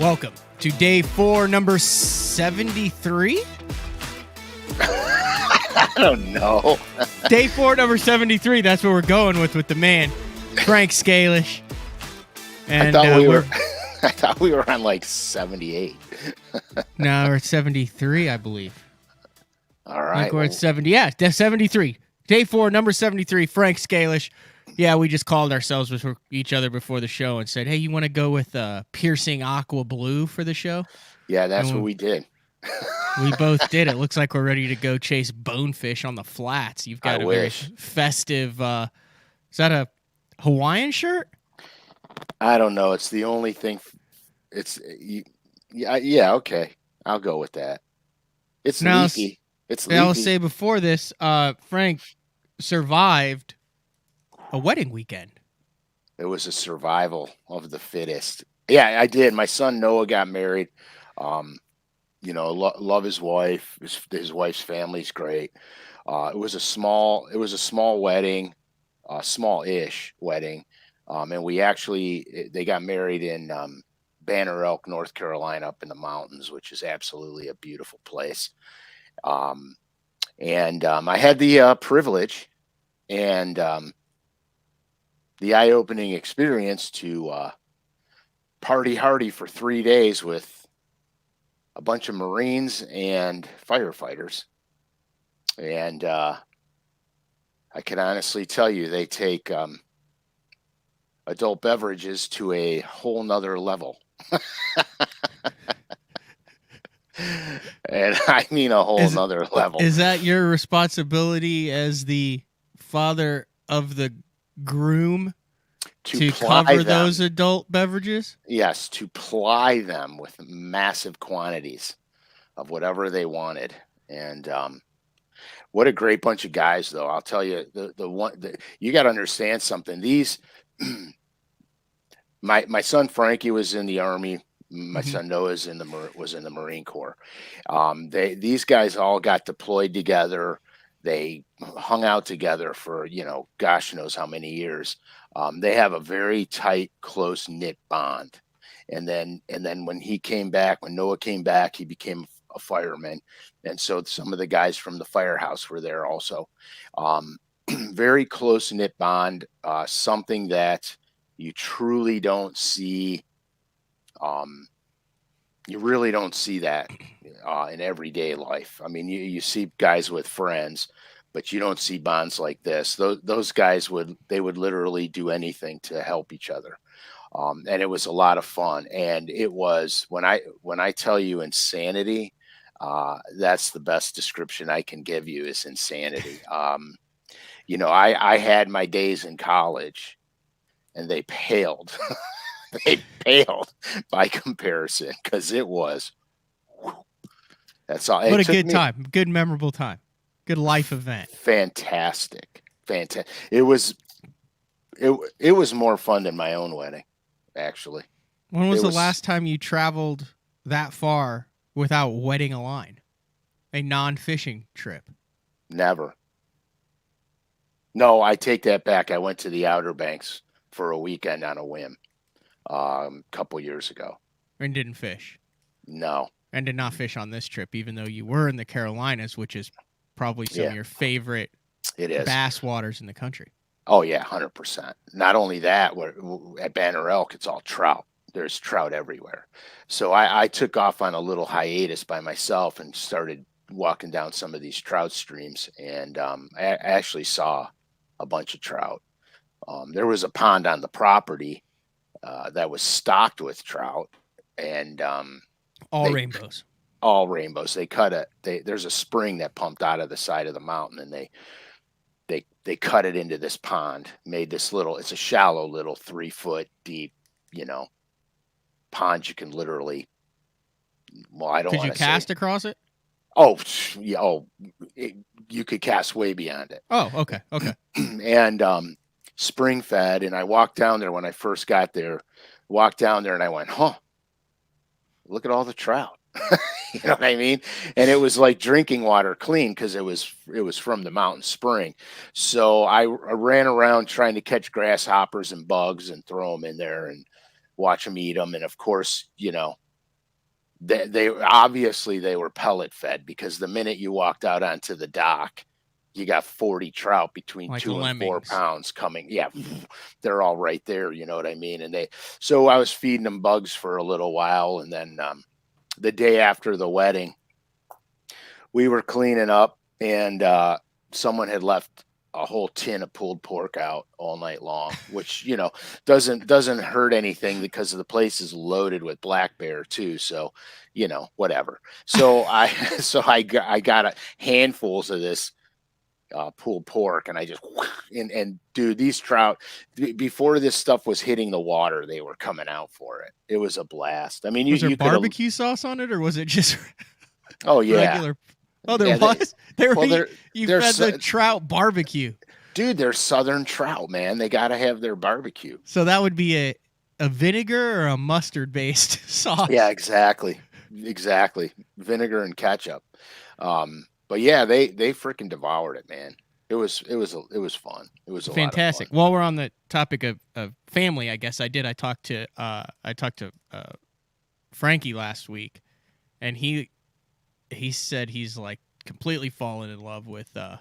Welcome to day 4, number 73. I don't know. Day 4, number 73. That's what we're going with the man, Frank Scalish. And I thought we were on like 78. No, we're at 73, I believe. All right. We're at 70. Yeah, 73. Day 4, number 73. Frank Scalish. Yeah, we just called ourselves with each other before the show and said, "Hey, you want to go with piercing aqua blue for the show?" Yeah, that's what we did. We both did. It looks like we're ready to go chase bonefish on the flats. You've got very festive. Is that a Hawaiian shirt? I don't know. It's the only thing. Yeah. Okay, I'll go with that. It's leafy. It's leafy. I'll say before this, Frank survived a wedding weekend. It was a survival of the fittest. Yeah, I did. My son Noah got married. Love his wife. His wife's family's great. It was a small wedding, small-ish wedding, and they got married in Banner Elk, North Carolina, up in the mountains, which is absolutely a beautiful place. I had the privilege and the eye-opening experience to party hardy for 3 days with a bunch of Marines and firefighters. And I can honestly tell you they take adult beverages to a whole nother level. And I mean a whole nother level. Is that your responsibility as the father of the groom to cover those adult beverages? Yes, to ply them with massive quantities of whatever they wanted. And what a great bunch of guys, though. I'll tell you, you got to understand something. These, my son Frankie was in the Army. My son Noah was in the Marine Corps. These guys all got deployed together. They hung out together for, gosh knows how many years. They have a very tight, close-knit bond. And then when Noah came back, he became a fireman. And so some of the guys from the firehouse were there also. Very close-knit bond, something that you truly don't see. You really don't see that in everyday life. I mean, you see guys with friends, but you don't see bonds like this. Those guys would literally do anything to help each other. And it was a lot of fun. And it was, when I tell you insanity, that's the best description I can give you, is insanity. I had my days in college and they paled. They paled by comparison, because it was, that's all. What a good time. Good, memorable time. Good life event. Fantastic. It was more fun than my own wedding, actually. When was the last time you traveled that far without wetting a line? A non-fishing trip? Never. No, I take that back. I went to the Outer Banks for a weekend on a whim a couple years ago. And didn't fish? No. And did not fish on this trip, even though you were in the Carolinas, which is probably some of your favorite bass waters in the country. Oh, yeah, 100%. Not only that, at Banner Elk, it's all trout. There's trout everywhere. So I took off on a little hiatus by myself and started walking down some of these trout streams, and I actually saw a bunch of trout. There was a pond on the property that was stocked with trout, and rainbows. All rainbows. They cut there's a spring that pumped out of the side of the mountain, and they cut it into this pond, made this it's a shallow little 3-foot deep, pond. You can literally, I don't want to say. Could you cast across it? Oh, yeah. You could cast way beyond it. Oh, okay. And spring fed, and I walked down there when I first got there. And I went, look at all the trout. You know what I mean? And it was like drinking water, clean, because it was from the mountain spring. So I ran around trying to catch grasshoppers and bugs and throw them in there and watch them eat them. And of course, they obviously they were pellet fed, because the minute you walked out onto the dock, you got 40 trout between Like 2 and 4 lemmings. pounds coming. Yeah, they're all right there. You know what I mean? So I was feeding them bugs for a little while, and then the day after the wedding, we were cleaning up, and someone had left a whole tin of pulled pork out all night long, which doesn't hurt anything, because the place is loaded with black bear too. So whatever. So I I got handfuls of this pulled pork, and I just and dude, these trout, before this stuff was hitting the water, they were coming out for it. It was a blast. I mean, Was there you could have. barbecue sauce on it, or was it just Oh yeah. regular? Oh, there Yeah, was. There well, were, you they're fed the trout barbecue. dude, they're southern trout, man. They got to have their barbecue. So that would be a vinegar or a mustard based sauce. Yeah, exactly. Vinegar and ketchup. But yeah, they freaking devoured it, man. It was fun. It was a Fantastic. lot of fun. While we're on the topic of family, I guess I talked to Frankie last week, and he said he's like completely fallen in love with the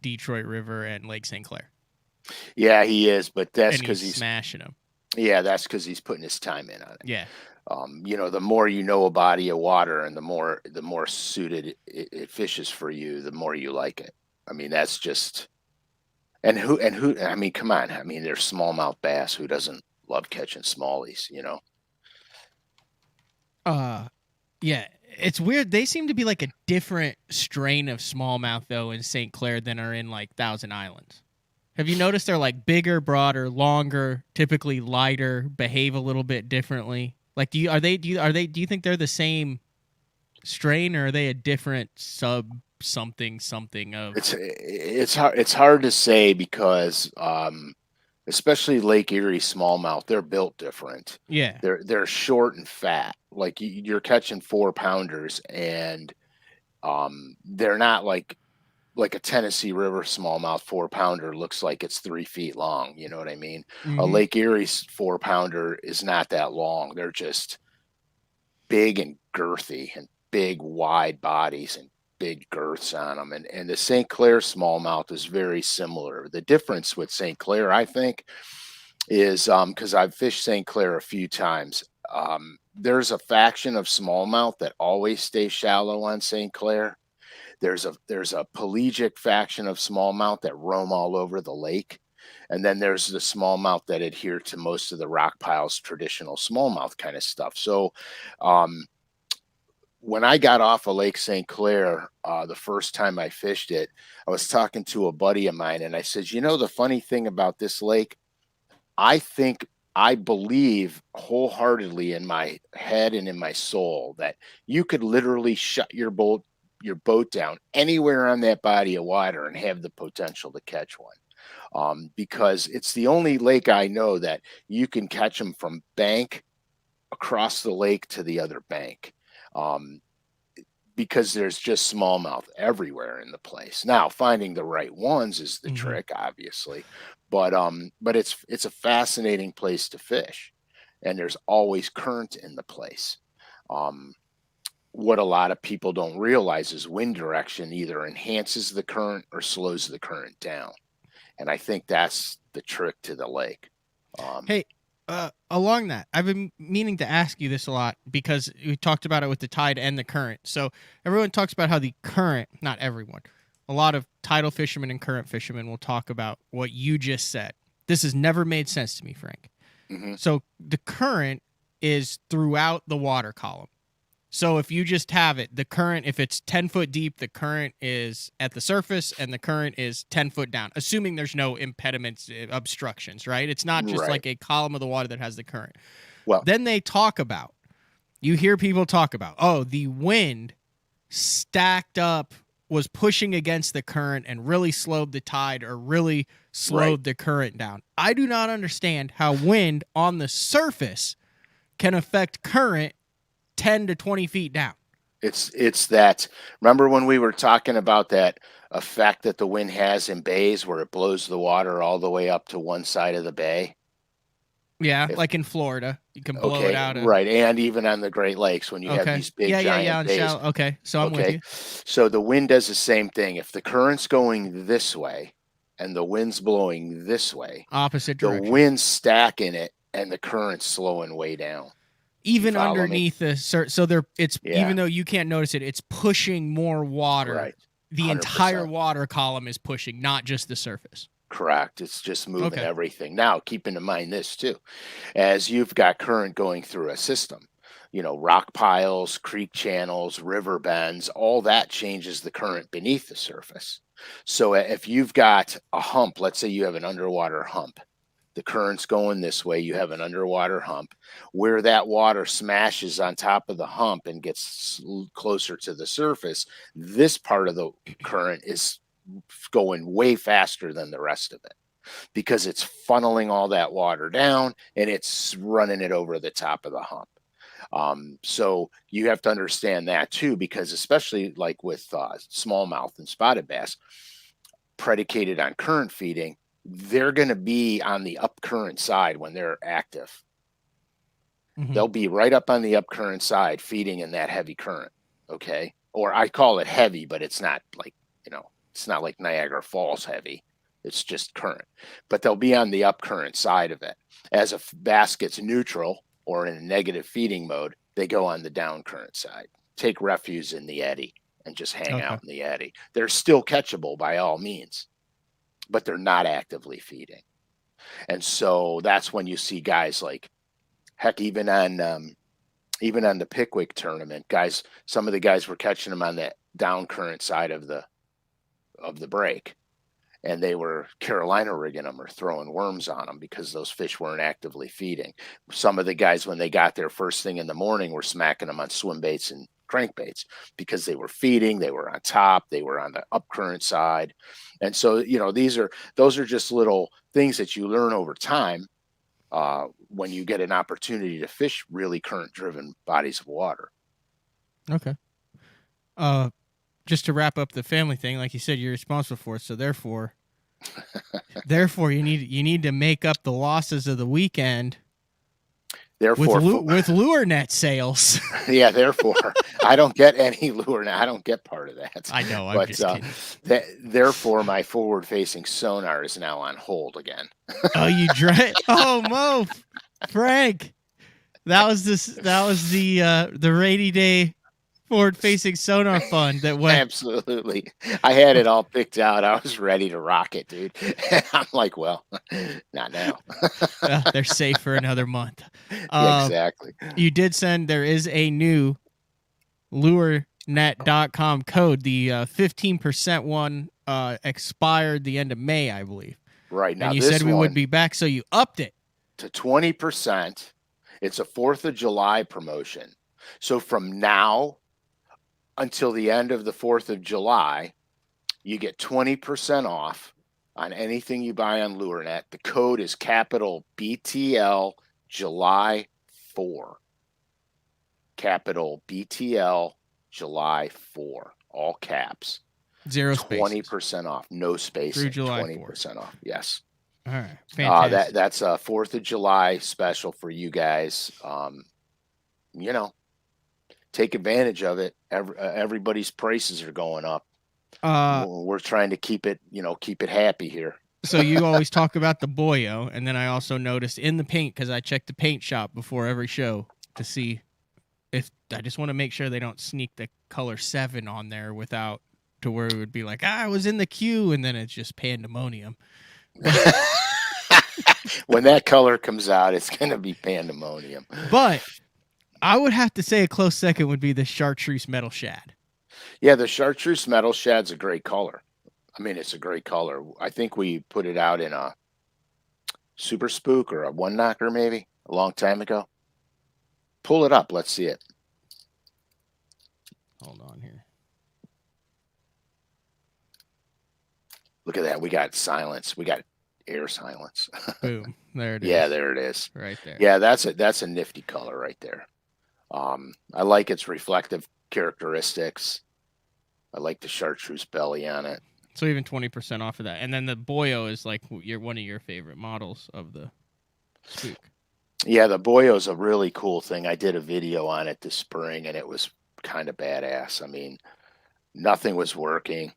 Detroit River and Lake St. Clair. Yeah, he is, but that's And because he's smashing them. yeah, that's because he's putting his time in on it. Yeah. The more you know a body of water, and the more suited it fishes for you, the more you like it. I mean, that's just. And who I mean, come on. I mean, there's smallmouth bass. Who doesn't love catching smallies, Yeah, it's weird. They seem to be like a different strain of smallmouth though in St. Clair than are in like Thousand Islands. Have you noticed they're like bigger, broader, longer, typically lighter, behave a little bit differently? Like, do you think they're the same strain, or are they a different something of? It's hard to say, because especially Lake Erie smallmouth, they're built different. Yeah. They're short and fat. Like, you're catching 4-pounders, and they're not like a Tennessee River smallmouth 4-pounder looks like it's 3 feet long. You know what I mean? A Mhm. Lake Erie 4-pounder is not that long. They're just big and girthy, and big wide bodies, and big girths on them. And the St. Clair smallmouth is very similar. The difference with St. Clair, I think, is because I've fished St. Clair a few times. There's a faction of smallmouth that always stay shallow on St. Clair. There's a pelagic faction of smallmouth that roam all over the lake. And then there's the smallmouth that adhere to most of the rock piles, traditional smallmouth kind of stuff. So when I got off of Lake St. Clair, the first time I fished it, I was talking to a buddy of mine, and I said, the funny thing about this lake, I believe wholeheartedly in my head and in my soul that you could literally shut your boat down anywhere on that body of water and have the potential to catch one. Because it's the only lake I know that you can catch them from bank across the lake to the other bank. Because there's just smallmouth everywhere in the place. Now, finding the right ones is the trick, obviously, but it's a fascinating place to fish, and there's always current in the place. What a lot of people don't realize is wind direction either enhances the current or slows the current down, and I think that's the trick to the lake. Hey, along that, I've been meaning to ask you this a lot, because we talked about it with the tide and the current. So everyone talks about how the current, not everyone, a lot of tidal fishermen and current fishermen will talk about what you just said. This has never made sense to me, Frank. Mm-hmm. So the current is throughout the water column. So if you just have it, the current, if it's 10 foot deep, the current is at the surface and the current is 10 foot down, assuming there's no impediments, obstructions, right? It's not just like a column of the water that has the current. Well, then you hear people talk about, oh, the wind stacked up was pushing against the current and really slowed the tide, or really slowed the current down. I do not understand how wind on the surface can affect current 10 to 20 feet down. It's that. Remember when we were talking about that effect that the wind has in bays, where it blows the water all the way up to one side of the bay? Yeah, If like in Florida, you can blow it Okay, out of. right, and even on the Great Lakes when you have Okay. these big Yeah, yeah, yeah. giant On bays. shallow. Okay, so I'm with Okay, you. so the wind does the same thing. If the current's going this way and the wind's blowing this way, Opposite the direction. wind's stacking it and the current's slowing way down. You Even follow me? underneath the so there, it's Yeah, even though you can't notice it, it's pushing more water. right. The entire 100%. water column is pushing, not just the surface. Correct. It's just moving Okay. everything. Now, keep in mind this too. As you've got current going through a system, rock piles, creek channels, river bends, all that changes the current beneath the surface. So if you've got a hump, let's say you have an underwater hump, the current's going this way, you have an underwater hump, where that water smashes on top of the hump and gets closer to the surface, this part of the current is going way faster than the rest of it because it's funneling all that water down and it's running it over the top of the hump. So you have to understand that too, because especially like with smallmouth and spotted bass, predicated on current feeding, they're going to be on the up current side when they're active. Hmm. They'll be right up on the up current side feeding in that heavy current. Okay. Or I call it heavy, but it's not like, it's not like Niagara Falls heavy. It's just current. But they'll be on the up current side of it. As a bass gets neutral or in a negative feeding mode, they go on the down current side. Take refuge in the eddy and just hang Okay. out in the eddy. They're still catchable by all means, but they're not actively feeding. And so that's when you see guys like, heck, even on the Pickwick tournament, guys, some of the guys were catching them on that down current side of the break, and they were Carolina rigging them or throwing worms on them because those fish weren't actively feeding. Some of the guys, when they got there first thing in the morning, were smacking them on swim baits and crankbaits because they were feeding, they were on top, they were on the up current side. And so, those are just little things that you learn over time when you get an opportunity to fish really current driven bodies of water. Okay. Just to wrap up the family thing, like you said, you're responsible for it. So therefore, you need to make up the losses of the weekend Therefore, with lure net sales. yeah, therefore, I don't get any lure now. I don't get part of that. I know. I'm But just kidding. therefore, my forward facing sonar is now on hold again. Oh, you dread. Oh, Mo, Frank. That was this. That was the rainy day forward facing sonar fund that went. Absolutely. I had it all picked out. I was ready to rock it, dude. I'm like, well, not now. They're safe for another month. Exactly. You did send. There is a new lurenet.com code. The 15% one expired the end of May, I believe. Right. Now, And you this said we would one be back, so you upped it. to 20%. It's a 4th of July promotion. So from now until the end of the 4th of July, you get 20% off on anything you buy on LureNet. The code is capital BTL July 4. Capital BTL July 4. All caps. Zero space. 20% off. No spacing. Through July 20% off. Yes. All right. Fantastic. That's a 4th of July special for you guys. Take advantage of it. Everybody's prices are going up. We're trying to keep it happy here. So you always talk about the boyo, and then I also noticed in the paint, because I check the paint shop before every show to see if I just want to make sure they don't sneak the color 7 on there without to where it would be like, I was in the queue, and then it's just pandemonium. When that color comes out, it's going to be pandemonium. But I would have to say a close second would be the chartreuse metal shad. Yeah, the chartreuse metal shad's a great color. I mean, it's a great color. I think we put it out in a Super Spook or a One Knocker maybe a long time ago. Pull it up. Let's see it. Hold on here. Look at that. We got silence. We got air silence. Boom. There it is. Yeah, there it is. Right there. Yeah, that's a nifty color right there. I like its reflective characteristics. I like the chartreuse belly on it. So even 20% off of that. And then the boyo is like one of your favorite models of the spook. Yeah, the boyo's a really cool thing. I did a video on it this spring, and it was kind of badass. I mean, nothing was working.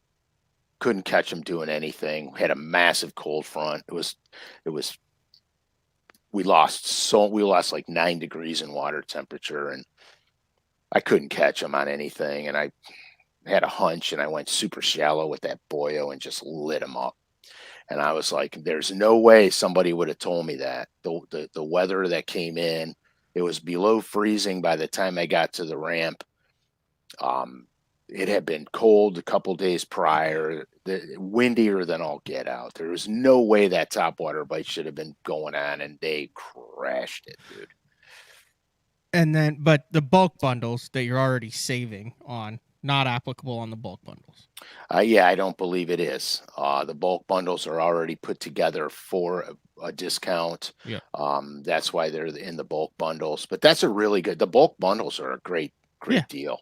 Couldn't catch them doing anything. Had a massive cold front. It was we lost like 9 degrees in water temperature, and I couldn't catch them on anything. And I had a hunch, and I went super shallow with that boyo and just lit them up. And I was like, "There's no way somebody would have told me that." The weather that came in, it was below freezing by the time I got to the ramp. Um, it had been cold a couple days prior, windier than all get out. There was no way that topwater bite should have been going on, and they crashed it, dude. And then, but the bulk bundles that you're already saving on, not applicable on the bulk bundles. Yeah, I don't believe it is. The bulk bundles are already put together for a discount. Yeah. That's why they're in the bulk bundles. But that's a really good. The bulk bundles are a great Yeah. deal.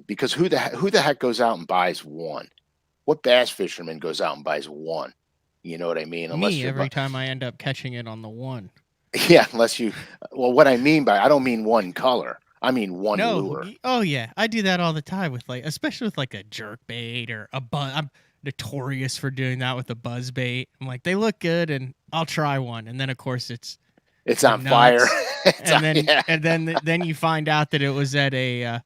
Because who the heck goes out and buys one? What bass fisherman goes out and buys one? You know what I mean? Unless Me, you're every time I end up catching it on the one. yeah, unless you. Well, what I mean by I don't mean one color. I mean one No, lure. oh yeah, I do that all the time with like, especially with like a jerk bait or a buzz. I'm notorious for doing that with a buzz bait. I'm like, they look good, and I'll try one, and then of course it's on fire. nuts. Then you find out that it was at a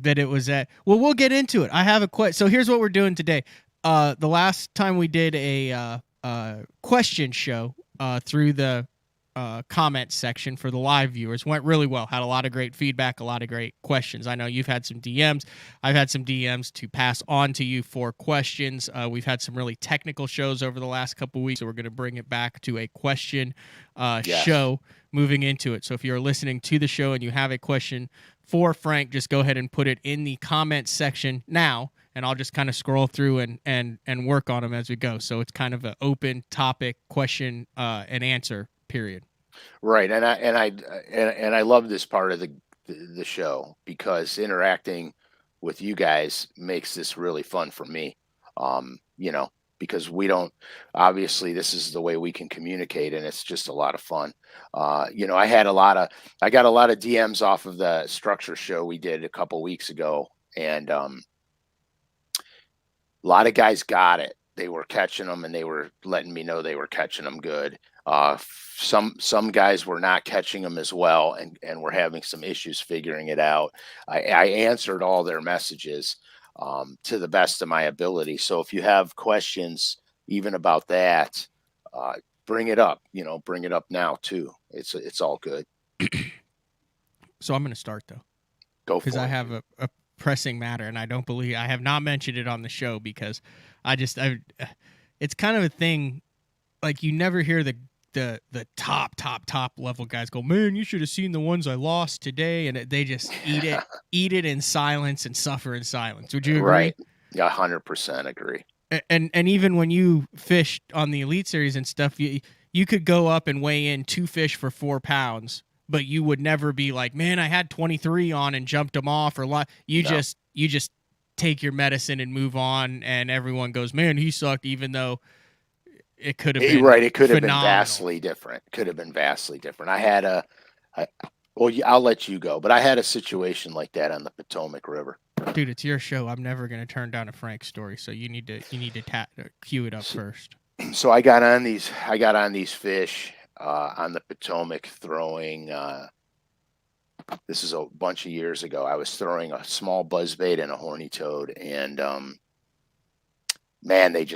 well, we'll get into it. I have a question. So here's what we're doing today. The last time we did a question show through the comment section for the live viewers went really well. Had a lot of great feedback, a lot of great questions. I know you've had some DMs. I've had some DMs to pass on to you for questions. We've had some really technical shows over the last couple weeks, so we're going to bring it back to a question show moving into it. So if you're listening to the show and you have a question for Frank, just go ahead and put it in the comments section now, and I'll just kind of scroll through and work on them as we go. So it's kind of an open topic question and answer period. Right, and I love this part of the show because interacting with you guys makes this really fun for me. You know, because we don't obviously this is the way we can communicate, and it's just a lot of fun. You know, I got a lot of DMs off of the structure show we did a couple weeks ago, and a lot of guys got it. They were catching them, and they were letting me know they were catching them good. Some guys were not catching them as well, and were having some issues figuring it out. I answered all their messages to the best of my ability. So if you have questions even about that, bring it up. You know, bring it up now too. It's all good. So I'm going to start though, Go for it. because I have a pressing matter, and I don't believe I have not mentioned it on the show because it's kind of a thing. Like you never hear the top level guys go, man, you should have seen the ones I lost today, and they just eat it in silence and suffer in silence. Would you agree? Right. Yeah, 100% agree. And even when you fished on the Elite Series and stuff, you could go up and weigh in 2 fish for 4 pounds, but you would never be like, man, I had 23 on and jumped them off, or you just take your medicine and move on, and everyone goes, man, he sucked, even though it could have been right. It could have been phenomenal. vastly different. Could have been vastly different. Well, I'll let you go, but I had a situation like that on the Potomac River. Dude, it's your show. I'm never going to turn down a Frank story, so you need to cue it up first. So I got on these fish on the Potomac throwing. This is a bunch of years ago. I was throwing a small buzzbait and a horny toad, and man, they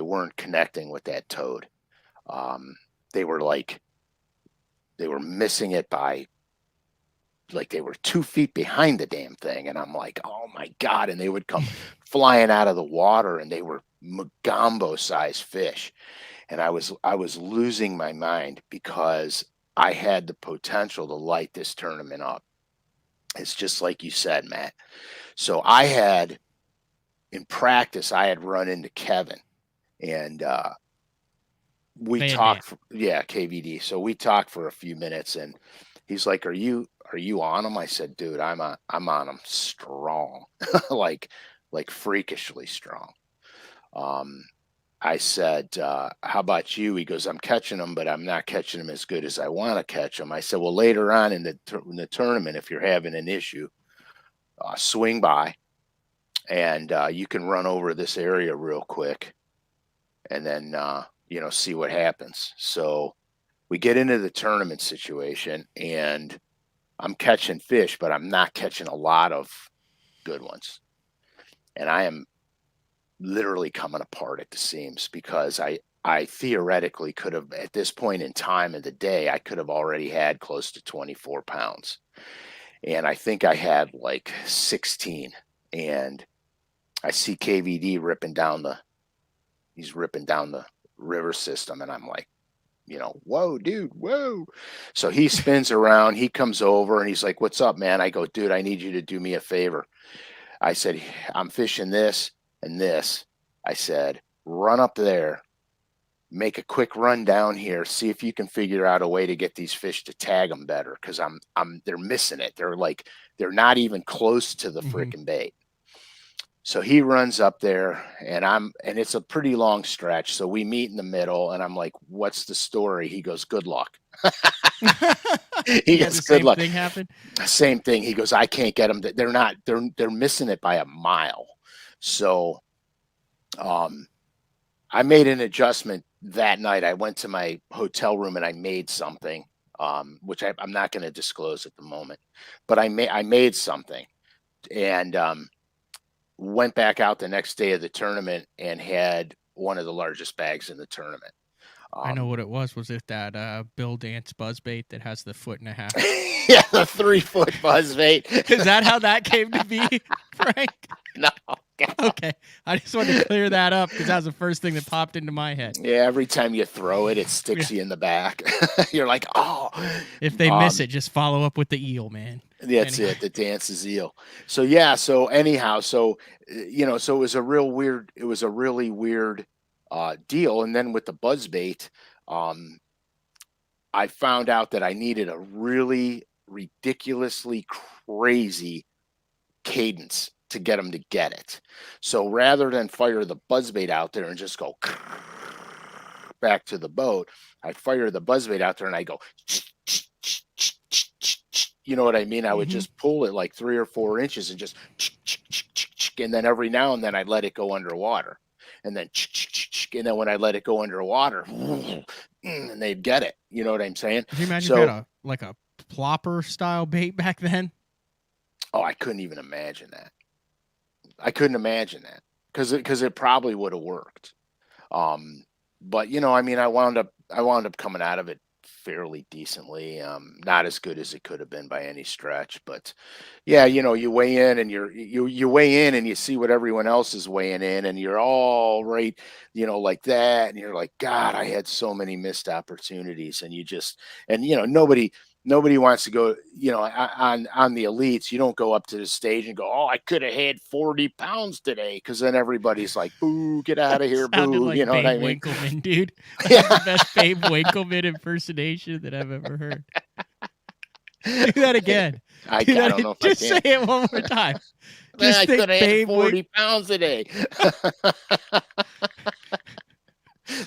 weren't connecting with that toad. They were missing it by like they were 2 feet behind the damn thing, and I'm like, oh my god! And they would come flying out of the water, and they were Magombo sized fish, and I was losing my mind because I had the potential to light this tournament up. It's just like you said, Matt. So in practice, I had run into Kevin, and we talked. KVD. So we talked for a few minutes, and he's like, "Are you on him?" I said, "Dude, I'm on him strong, like freakishly strong." I said, how about you? He goes, I'm catching them, but I'm not catching them as good as I want to catch them. I said, well, later on in the tournament, if you're having an issue, swing by and you can run over this area real quick and then, see what happens. So we get into the tournament situation and I'm catching fish, but I'm not catching a lot of good ones. And I am literally coming apart at the seams because I theoretically could have, at this point in time of the day, I could have already had close to 24 pounds. And I think I had like 16. And I see KVD he's ripping down the river system. And I'm like, whoa, dude, whoa. So he spins around, he comes over and he's like, what's up, man? I go, dude, I need you to do me a favor. I said, I'm fishing this and this. I said, run up there, make a quick run down here, see if you can figure out a way to get these fish to tag them better. Cause they're missing it. They're not even close to the freaking bait. So he runs up there and it's a pretty long stretch. So we meet in the middle and I'm like, what's the story? He goes, good luck. He goes, good luck. Thing happened? Same thing. He goes, I can't get them. They're missing it by a mile. So, I made an adjustment that night. I went to my hotel room and I made something, which I'm not going to disclose at the moment, but I made something and, went back out the next day of the tournament and had one of the largest bags in the tournament. I know what it was. Was it that Bill Dance buzzbait that has the 1.5 foot? Yeah, the 3-foot buzzbait. Is that how that came to be, Frank? No. Okay. I just wanted to clear that up because that was the first thing that popped into my head. Yeah, every time you throw it, it sticks you in the back. You're like, oh. If they miss it, just follow up with the eel, man. That's it. The dance is eel. So yeah. So anyhow, so it was a really weird deal. And then with the buzzbait, I found out that I needed a really ridiculously crazy cadence to get them to get it. So rather than fire the buzzbait out there and just go back to the boat, I fire the buzzbait out there and I go. You know what I mean? I would just pull it like 3 or 4 inches and just, and then every now and then I'd let it go underwater. And then when I let it go underwater, and they'd get it. You know what I'm saying? Did you imagine you had a plopper style bait back then? Oh, I couldn't even imagine that. I couldn't imagine that because it probably would have worked. But I wound up coming out of it fairly decently. Not as good as it could have been by any stretch, but yeah, you weigh in and you weigh in and you see what everyone else is weighing in and you're all right, like that. And you're like, God, I had so many missed opportunities. And nobody wants to go, on the elites. You don't go up to the stage and go, oh, I could have had 40 pounds today. Because then everybody's like, boo, get out of here, boo. Like you know Babe what I mean? Winkleman, dude. That's the best Babe Winkleman impersonation that I've ever heard. Do that again. I don't know if just I can. say it one more time. I could have had 40 pounds a day.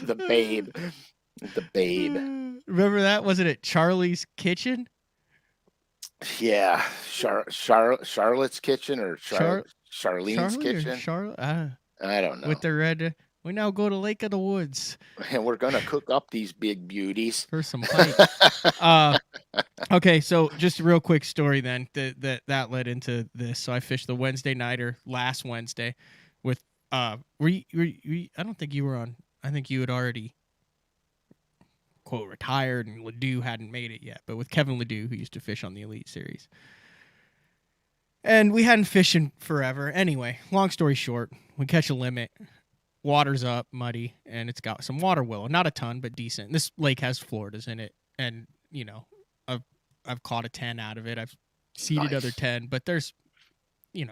The Babe. The Babe. Remember that? Was it at Charlie's Kitchen? Yeah, Charlotte's Kitchen or Charlene's Kitchen. I don't know. With the red, we now go to Lake of the Woods, and we're gonna cook up these big beauties for some pint. Okay, so just a real quick story then that led into this. So I fished the Wednesday nighter last Wednesday with I don't think you were on. I think you had already quote retired and Ledoux hadn't made it yet, but with Kevin Ledoux, who used to fish on the Elite Series. And we hadn't fished in forever. Anyway, long story short, we catch a limit, water's up, muddy, and it's got some water willow. Not a ton, but decent. This lake has Floridas in it, and I've caught a 10 out of it. I've seeded other 10, but there's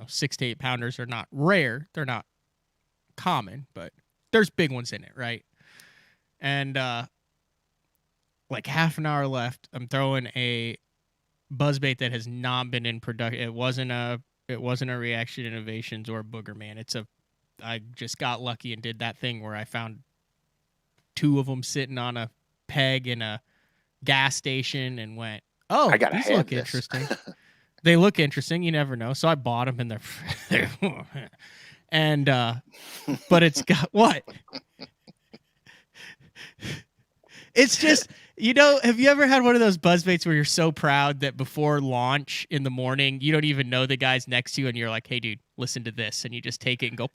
6 to 8 pounders are not rare. They're not common, but there's big ones in it, right? And like half an hour left, I'm throwing a buzzbait that has not been in production. It wasn't a Reaction Innovations or a Booger Man. I just got lucky and did that thing where I found 2 of them sitting on a peg in a gas station and went, oh, I gotta these have look this. interesting. They look interesting. You never know. So I bought them and they're and but it's got what? It's just, have you ever had one of those buzzbaits where you're so proud that before launch in the morning, you don't even know the guy's next to you and you're like, hey, dude, listen to this. And you just take it and go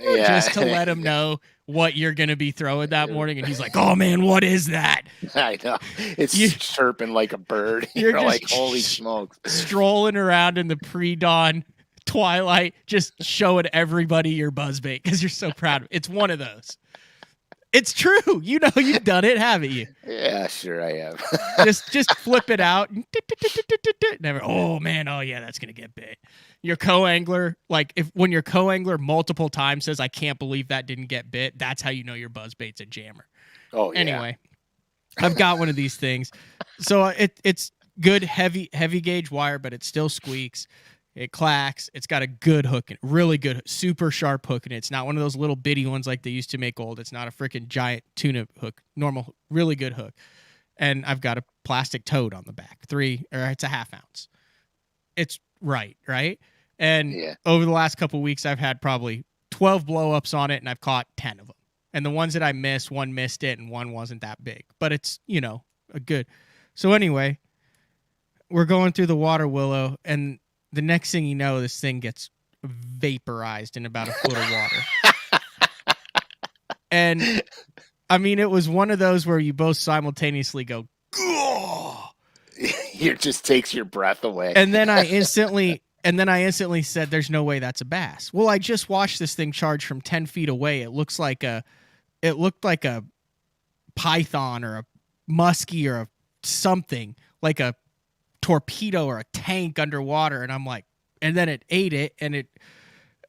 just to let him know what you're going to be throwing that morning. And he's like, oh, man, what is that? I know. It's chirping like a bird. You're You're just like, holy smokes. Strolling around in the pre-dawn twilight, just showing everybody your buzzbait because you're so proud of it. It's one of those. It's true. You've done it, haven't you? Yeah, sure I have. just flip it out. Never. Oh man. Oh yeah, that's gonna get bit. Your co-angler, like when your co-angler multiple times says, "I can't believe that didn't get bit," that's how you know your buzzbait's a jammer. Oh yeah. Anyway, I've got one of these things, so it's good heavy gauge wire, but it still squeaks. It clacks. It's got a good hook in it, really good, super sharp hook in it. It's not one of those little bitty ones like they used to make old. It's not a freaking giant tuna hook. Normal, really good hook. And I've got a plastic toad on the back, it's a 1/2 ounce. It's right? And over the last couple of weeks, I've had probably 12 blow-ups on it, and I've caught 10 of them. And the ones that I missed, one missed it, and one wasn't that big. But it's, a good. So anyway, we're going through the water willow, and the next thing you know, this thing gets vaporized in about a foot of water. And I mean, it was one of those where you both simultaneously go, "Gah!" It just takes your breath away. And then I instantly said, there's no way that's a bass. Well, I just watched this thing charge from 10 feet away. It looked like a python or a muskie or something, like a torpedo or a tank underwater. And I'm like, and then it ate it, and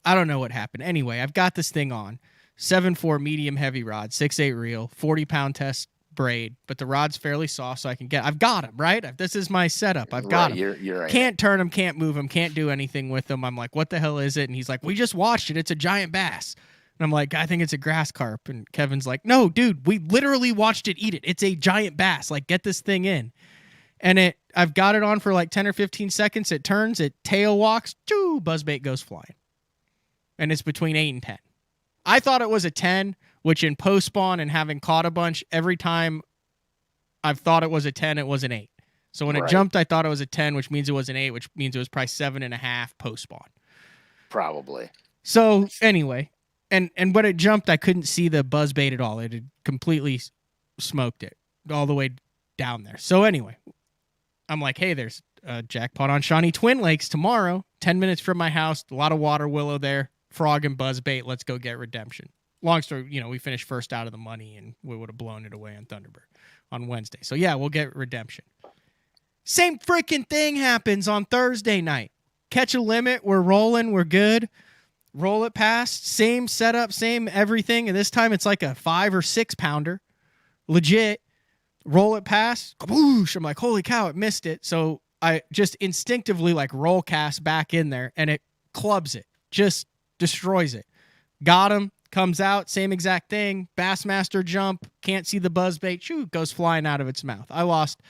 I don't know what happened. Anyway, I've got this thing on 7.4 medium heavy rod, 6.8 reel, 40-pound test braid, but the rod's fairly soft, so I've got him, right? This is my setup. I've got him. You're right. Can't turn him, can't move him, can't do anything with him. I'm like, what the hell is it? And he's like, we just watched it. It's a giant bass. And I'm like, I think it's a grass carp. And Kevin's like, no, dude, we literally watched it eat it. It's a giant bass. Like, get this thing in. And I've got it on for like 10 or 15 seconds. It turns, it tail walks, choo, buzzbait goes flying. And it's between 8 and 10. I thought it was a 10, which in post spawn and having caught a bunch, every time I've thought it was a 10, it was an 8. So when it jumped, I thought it was a 10, which means it was an 8, which means it was probably 7.5 post spawn. Probably. So anyway, and when it jumped, I couldn't see the buzzbait at all. It had completely smoked it all the way down there. So anyway, I'm like, hey, there's a jackpot on Shawnee Twin Lakes tomorrow, 10 minutes from my house, a lot of water willow there, frog and buzzbait. Let's go get redemption. Long story, we finished first out of the money, and we would have blown it away on Thunderbird on Wednesday. So yeah, we'll get redemption. Same freaking thing happens on Thursday night. Catch a limit, we're rolling, we're good. Roll it past, same setup, same everything, and this time it's like a 5 or 6 pounder, legit. Roll it past, kaboosh! I'm like, holy cow, it missed it. So I just instinctively like roll cast back in there, and it clubs it, just destroys it. Got him, comes out, same exact thing. Bassmaster jump, can't see the buzzbait, shoo, goes flying out of its mouth. I lost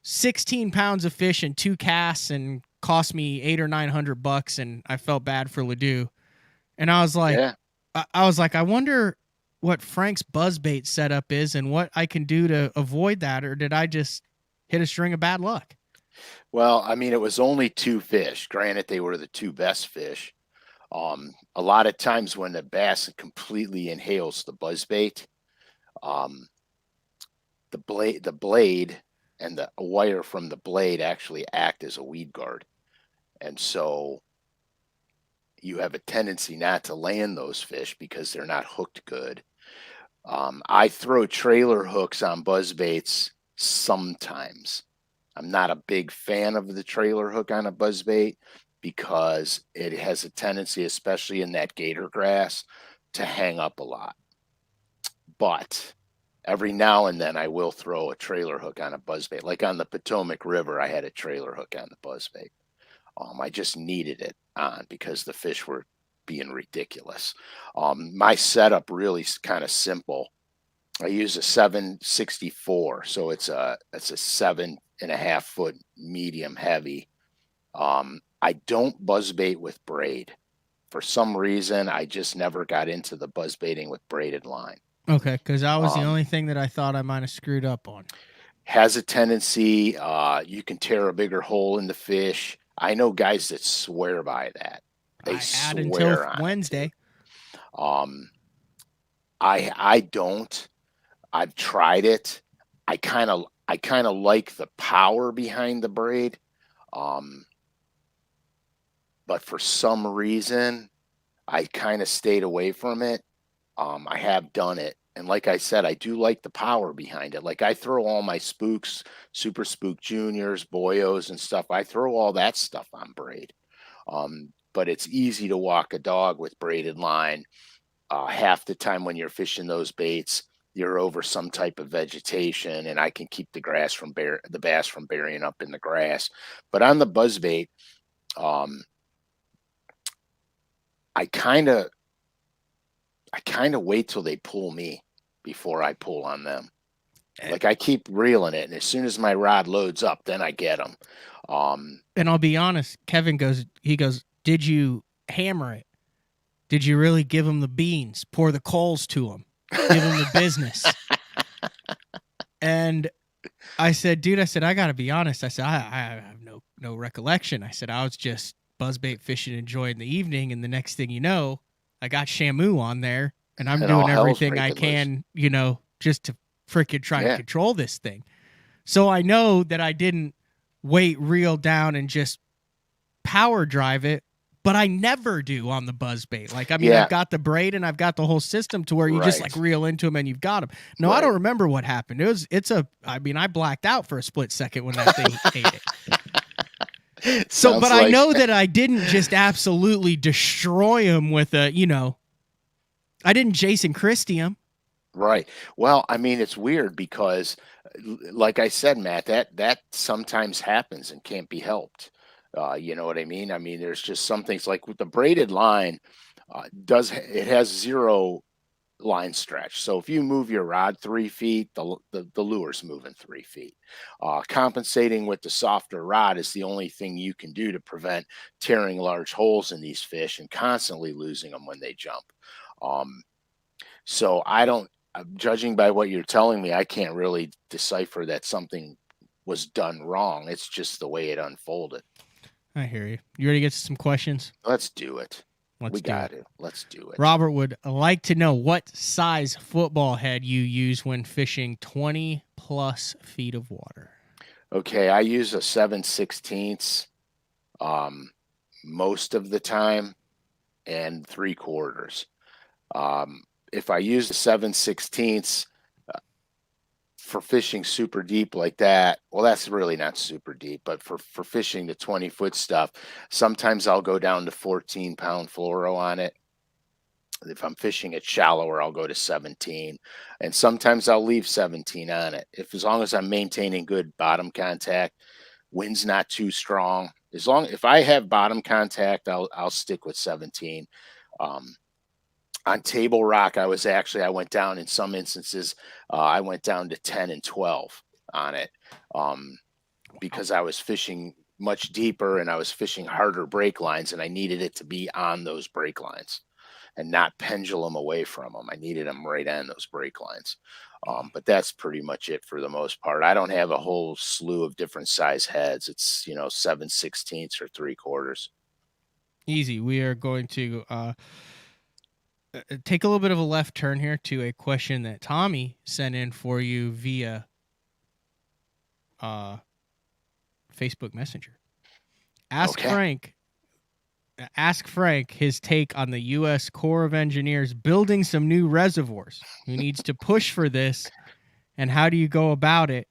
16 pounds of fish in 2 casts and cost me $800 or $900, and I felt bad for Ledoux. And I was like, I wonder what Frank's buzzbait setup is and what I can do to avoid that, or did I just hit a string of bad luck? Well, I mean, it was only 2 fish. Granted, they were the 2 best fish. A lot of times when the bass completely inhales the buzzbait, the blade and the wire from the blade actually act as a weed guard. And so you have a tendency not to land those fish because they're not hooked good. I throw trailer hooks on buzzbaits sometimes. I'm not a big fan of the trailer hook on a buzzbait because it has a tendency, especially in that gator grass, to hang up a lot. But every now and then I will throw a trailer hook on a buzzbait. Like on the Potomac River, I had a trailer hook on the buzzbait. I just needed it on because the fish were being ridiculous. My setup really is kind of simple. I use a 764, so it's a 7.5 foot medium heavy. I don't buzzbait with braid. For some reason, I just never got into the buzzbaiting with braided line. Okay, because that was the Um, only thing that I thought I might have screwed up on. has a tendency, you can tear a bigger hole in the fish. I know guys that swear by that. They I had until swear on it too. Wednesday. Um, I don't. I've tried it. I kind of like the power behind the braid. Um, but for some reason, I kind of stayed away from it. I have done it. And like I said, I do like the power behind it. Like I throw all my spooks, Super Spook Juniors, Boyos, and stuff. I throw all that stuff on braid. But it's easy to walk a dog with braided line. Half the time when you're fishing those baits, you're over some type of vegetation, and I can keep the bass from burying up in the grass. But on the buzzbait, um, I kind of I kind of wait till they pull me before I pull on them. Like I keep reeling it, and as soon as my rod loads up, then I get them. And I'll be honest, Kevin goes, did you hammer it? Did you really give him the beans? Pour the coals to him? Give him the business? And I said, dude, I got to be honest. I said, I have no recollection. I said, I was just buzzbait fishing, enjoying the evening. And the next thing you know, I got Shamu on there and I'm And all doing hell's everything I breaking can, just to freaking try to Yeah. control this thing. So I know that I didn't wait, reel down and just power drive it, but I never do on the buzzbait. Like, I mean, Yeah. I've got the braid and I've got the whole system to where you just like Right. reel into them and you've got them. No, I Right. don't remember what happened. I blacked out for a split second when that thing ate it. So, Sounds but I like know that I didn't just absolutely destroy him with I didn't Jason Christie him. right. Well, I mean, it's weird because, like I said, Matt, that sometimes happens and can't be helped. You know what I mean? I mean, there's just some things like with the braided line, it has zero line stretch. So if you move your rod 3 feet, the lure's moving 3 feet. Compensating with the softer rod is the only thing you can do to prevent tearing large holes in these fish and constantly losing them when they jump. Um, so judging by what you're telling me, I can't really decipher that something was done wrong. It's just the way it unfolded. I hear you. You ready to get to some questions? Let's do it. Let's do it. Let's do it. Robert would like to know what size football head you use when fishing 20 plus feet of water. Okay, I use a 7/16 most of the time and 3/4. If I use the 7/16 for fishing super deep like that, well, that's really not super deep, but for fishing the 20-foot stuff, sometimes I'll go down to 14-pound fluoro on it. If I'm fishing it shallower, I'll go to 17, and sometimes I'll leave 17 on it. As long as I'm maintaining good bottom contact, wind's not too strong. If I have bottom contact, I'll stick with 17. On Table Rock, I went down in some instances. I went down to 10 and 12 on it because I was fishing much deeper and I was fishing harder break lines, and I needed it to be on those break lines and not pendulum away from them. I needed them right on those break lines. But that's pretty much it for the most part. I don't have a whole slew of different size heads. It's 7/16 or 3/4. Easy. We are going to take a little bit of a left turn here to a question that Tommy sent in for you via Facebook Messenger. Ask Frank his take on the U.S. Corps of Engineers building some new reservoirs. Who needs to push for this, and how do you go about it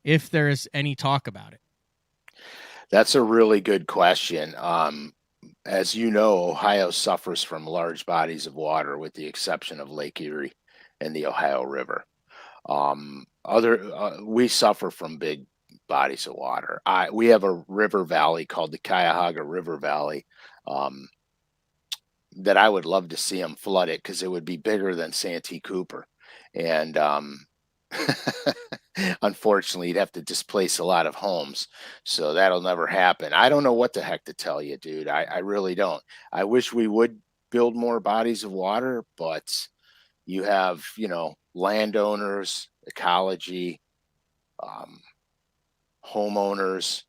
if there is any talk about it? That's a really good question. As you know, Ohio suffers from large bodies of water, with the exception of Lake Erie and the Ohio River. We suffer from big bodies of water. We have a river valley called the Cuyahoga River Valley. that I would love to see them flood it because it would be bigger than Santee Cooper. And unfortunately, you'd have to displace a lot of homes. So that'll never happen. I don't know what the heck to tell you, dude. I really don't. I wish we would build more bodies of water, but you have, landowners, ecology, um, homeowners.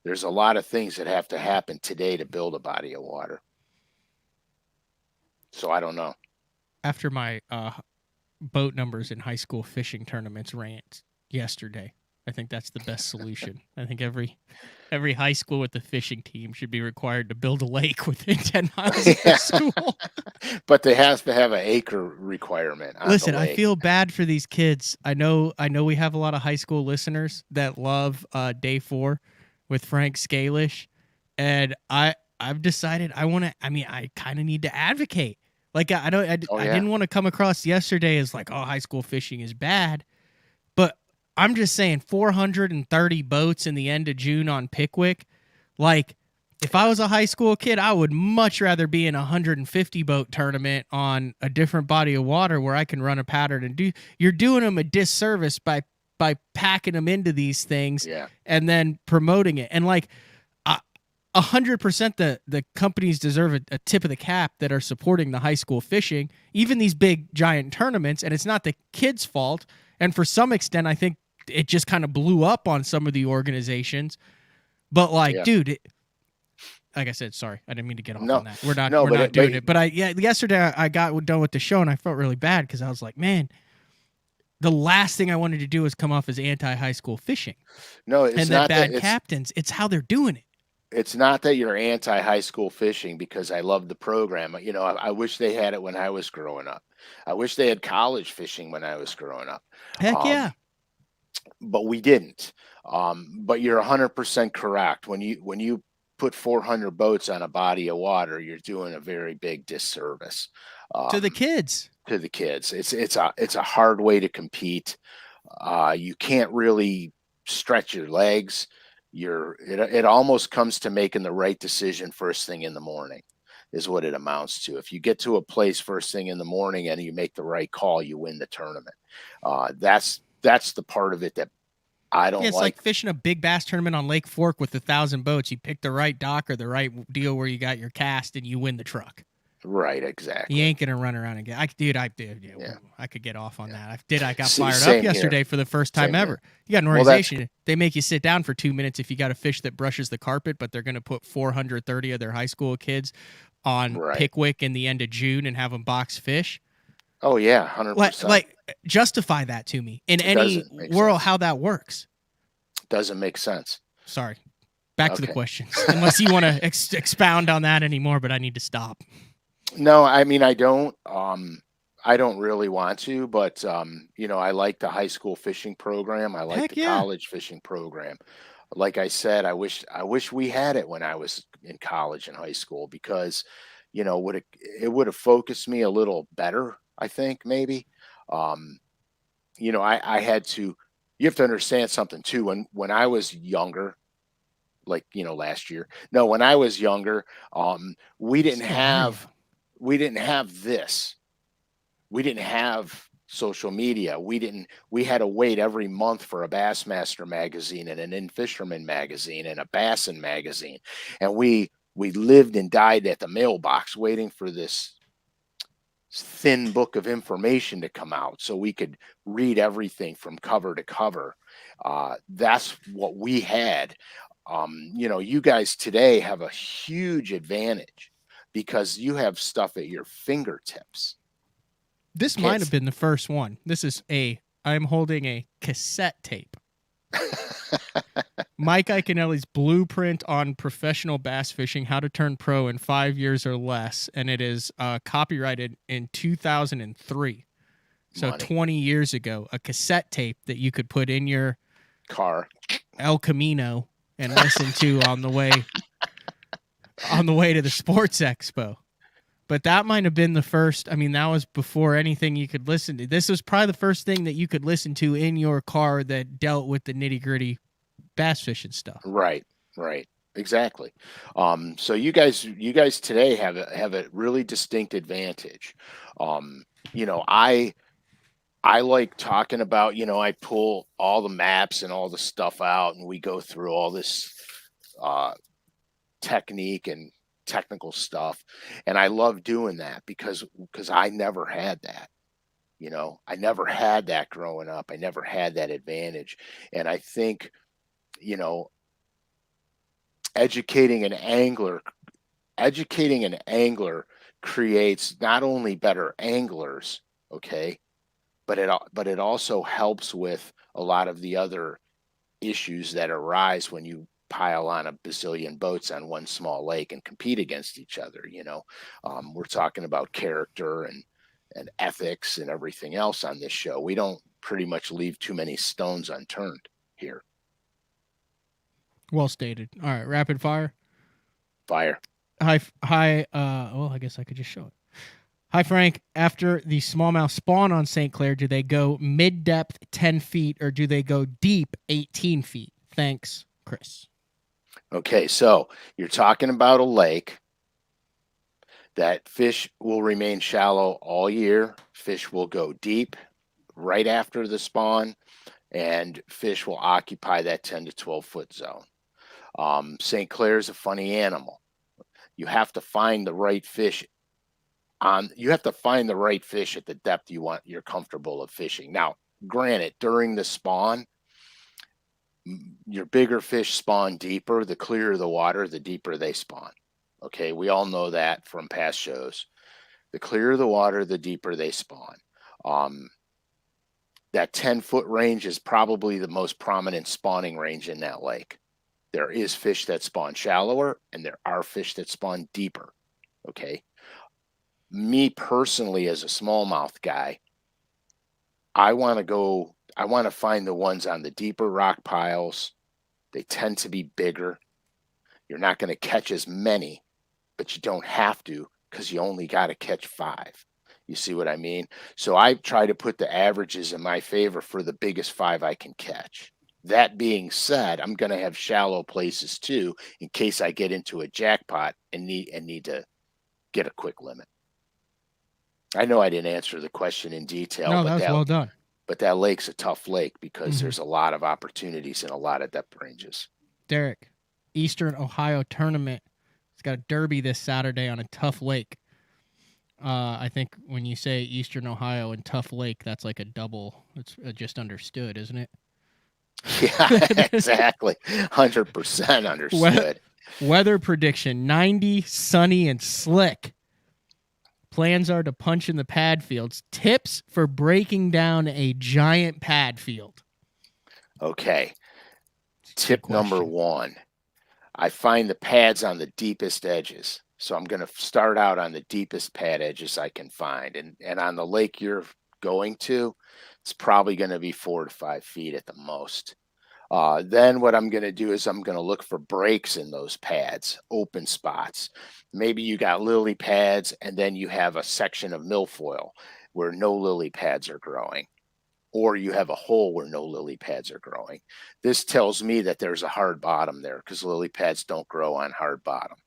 There's a lot of things that have to happen today to build a body of water. So I don't know. After my boat numbers in high school fishing tournaments rant yesterday, I think that's the best solution. I think every high school with a fishing team should be required to build a lake within 10 miles of their school. But they have to have an acre requirement on Listen, the I lake. feel bad for these kids. I know we have a lot of high school listeners that love Day 4 with Frank Scalish, and I've decided I kind of need to advocate. Like I didn't want to come across yesterday as like, oh, high school fishing is bad, but I'm just saying 430 boats in the end of June on Pickwick. Like, if I was a high school kid, I would much rather be in a 150 boat tournament on a different body of water where I can run a pattern and you're doing them a disservice by packing them into these things and then promoting it. And like 100% the companies deserve a tip of the cap that are supporting the high school fishing, even these big giant tournaments. And it's not the kids' fault. And for some extent, I think it just kind of blew up on some of the organizations. But like, dude, like I said, sorry, I didn't mean to get off on that. We're not doing it. But yesterday I got done with the show and I felt really bad because I was like, man, the last thing I wanted to do was come off as anti-high school fishing. No, it's and not bad captains. It's how they're doing it. It's not that you're anti-high school fishing because I love the program. I wish they had it when I was growing up. I wish they had college fishing when I was growing up. Heck yeah. But we didn't. But you're 100% correct. When you put 400 boats on a body of water, you're doing a very big disservice to the kids. To the kids, it's a hard way to compete. You can't really stretch your legs. It almost comes to making the right decision first thing in the morning is what it amounts to. If you get to a place first thing in the morning and you make the right call, you win the tournament. That's the part of it that I don't like. It's like fishing a big bass tournament on Lake Fork with 1,000 boats. You pick the right dock or the right deal where you got your cast and you win the truck. Right, exactly. You ain't gonna run around again. I could get off on that. I got fired up yesterday for the first time ever. You got an organization. They make you sit down for 2 minutes if you got a fish that brushes the carpet, but they're gonna put 430 of their high school kids on Pickwick in the end of June and have them box fish. Oh yeah, 100%. Like justify that to me in any world how that works. Doesn't make sense. Sorry. Back to the questions. Unless you want to expound on that anymore, but I need to stop. No, I mean, I don't really want to, but I like the high school fishing program. I like the college fishing program. Like I said, I wish we had it when I was in college and high school because, it would have focused me a little better, I think maybe. I had to, you have to understand something too. When I was younger, like, last year, no, when I was younger, we didn't have this. We didn't have social media. We had to wait every month for a Bassmaster magazine and an In Fisherman magazine and a Bassin magazine. And we lived and died at the mailbox waiting for this thin book of information to come out so we could read everything from cover to cover. That's what we had. You guys today have a huge advantage because you have stuff at your fingertips. This might have been the first one. I'm holding a cassette tape. Mike Iaconelli's Blueprint on Professional Bass Fishing, How to Turn Pro in 5 Years or Less. And it is copyrighted in 2003. So 20 years ago, a cassette tape that you could put in your car, El Camino, and listen to on the way to the sports expo. But that might have been the first. I mean, that was before anything you could listen to. This was probably the first thing that you could listen to in your car that dealt with the nitty gritty bass fishing stuff. Right. exactly. So you guys today have a really distinct advantage. You know, I like talking about, you know, I pull all the maps and all the stuff out and we go through all this uh, technique and technical stuff. And I love doing that because I never had that. You know, I never had that growing up. I never had that advantage. And I think, you know, educating an angler, educating an angler creates not only better anglers, okay, but it also helps with a lot of the other issues that arise when you pile on a bazillion boats on one small lake and compete against each other. You know, we're talking about character and ethics and everything else on this show. We don't pretty much leave too many stones unturned here. Well stated. All right, rapid fire. Fire. Hi. Well, I guess I could just show it. Hi, Frank. After the smallmouth spawn on St. Clair, do they go mid depth 10 feet or do they go deep 18 feet? Thanks, Chris. Okay, so you're talking about a lake that fish will remain shallow all year. Fish will go deep right after the spawn, and fish will occupy that 10 to 12 foot zone. St. Clair is a funny animal. You have to find the right fish you have to find the right fish at the depth you're comfortable of fishing. Now, granted, during the spawn, your bigger fish spawn deeper. The clearer the water, the deeper they spawn. Okay, we all know that from past shows. The clearer the water, the deeper they spawn. Um, that 10-foot range is probably the most prominent spawning range in that lake. There is fish that spawn shallower, and there are fish that spawn deeper. Okay. Me personally, as a smallmouth guy, I want to find the ones on the deeper rock piles. They tend to be bigger. You're not going to catch as many, but you don't have to because you only got to catch 5. You see what I mean? So I try to put the averages in my favor for the biggest 5 I can catch. That being said, I'm going to have shallow places too in case I get into a jackpot and need to get a quick limit. I know I didn't answer the question in detail, No, that was well done. But that lake's a tough lake because there's a lot of opportunities in a lot of depth ranges. Derek, Eastern Ohio tournament. It's got a derby this Saturday on a tough lake. I think when you say Eastern Ohio and tough lake, that's like a double. It's just understood, isn't it? Yeah, exactly. 100% understood. Weather prediction 90, sunny, and slick. Plans are to punch in the pad fields. Tips for breaking down a giant pad field. Okay. Tip number 1. I find the pads on the deepest edges. So I'm going to start out on the deepest pad edges I can find. And on the lake you're going to, it's probably going to be 4 to 5 feet at the most. Then what I'm going to do is I'm going to look for breaks in those pads, open spots. Maybe you got lily pads and then you have a section of milfoil where no lily pads are growing, or you have a hole where no lily pads are growing. This tells me that there's a hard bottom there because lily pads don't grow on hard bottom.